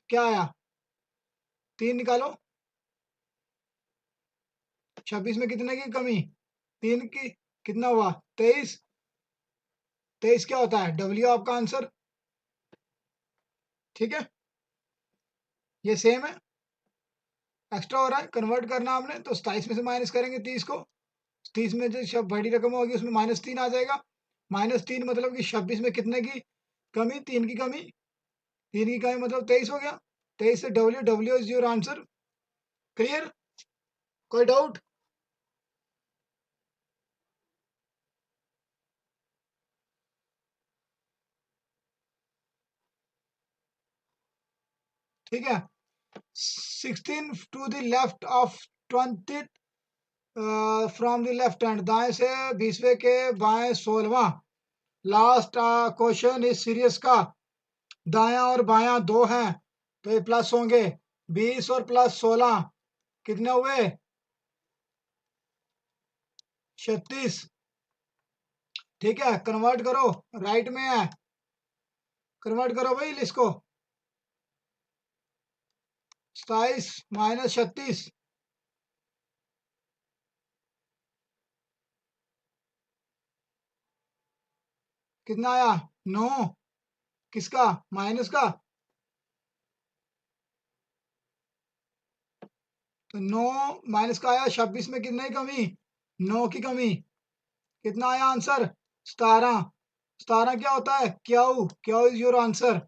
क्या आया 3 निकालो, 26 में कितने की कमी, 3 की, कितना हुआ 23, 23 क्या होता है W आपका आंसर, ठीक है। ये सेम है, एक्स्ट्रा हो रहा है, कन्वर्ट करना हमने, तो 27 में से माइनस करेंगे 30 को, 30 में जो सब बड़ी रकम होगी उसमें -3 आ जाएगा। -3 मतलब कि 26 में कितने की कमी, 3 की कमी, 3 की कमी मतलब 23 हो गया। 23 से W is your answer. Clear, कोई डाउट। ठीक है। 16 to the left of 20 from the left hand, दाएं से 20वें के बाएं 16वां, लास्ट क्वेश्चन इस सीरीज का, दायां और बायां 2 हैं, तो ये प्लस होंगे, 20 और +16 कितने हुए 36, ठीक है। कन्वर्ट करो, राइट में है, कन्वर्ट करो भाई लिस्ट को, 27 -36, कितना आया 9, किसका माइनस का, तो 9 माइनस का आया, 26 में कितने की कमी 9 की कमी, कितना आया आंसर 17, 17 क्या होता है Q, Q is your answer,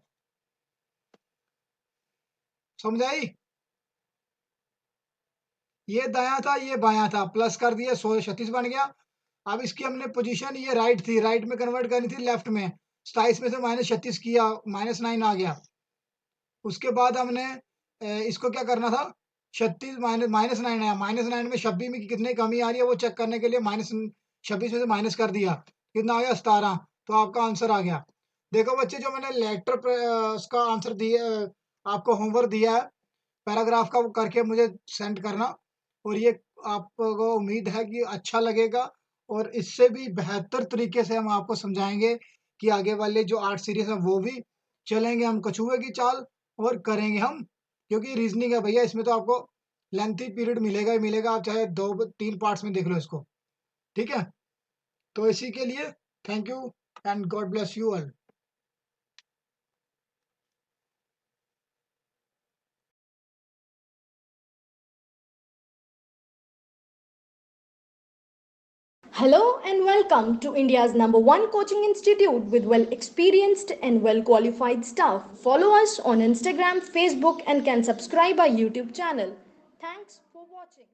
समझ आई। ये दाया था ये बाया था, प्लस कर दिया 36 बन गया। अब इसकी हमने पोजीशन, ये राइट थी, राइट में कन्वर्ट करनी थी लेफ्ट में, 27 में से -36 किया, -9 आ गया। उसके बाद हमने इसको क्या करना था, 36 -9 आया, -9 में 26 में कितनी कमी आ रही है वो चेक करने के लिए -26 में से माइनस कर दिया, कितना आ गया 17, तो आपका आंसर आ गया। देखो बच्चे, जो मैंने उसका आंसर दिया, आपको होमवर्क दिया है पैराग्राफ का, वो करके मुझे सेंड करना, और ये आपको उम्मीद है कि अच्छा लगेगा, और इससे भी बेहतर तरीके से हम आपको समझाएँगे कि आगे वाले जो 8 सीरीज़ हैं वो भी चलेंगे हम कछुए की चाल, और करेंगे हम, क्योंकि रीज़निंग है भैया, इसमें तो आपको लेंथी पीरियड मिलेगा ही मिलेगा, आप चाहे 2-3 पार्ट्स में देख लो इसको, ठीक है? तो इसी के लिए thank you and God bless you all. Hello and welcome to India's #1 coaching institute with well experienced and well qualified staff. Follow us on Instagram, Facebook, and can subscribe our YouTube channel. Thanks for watching.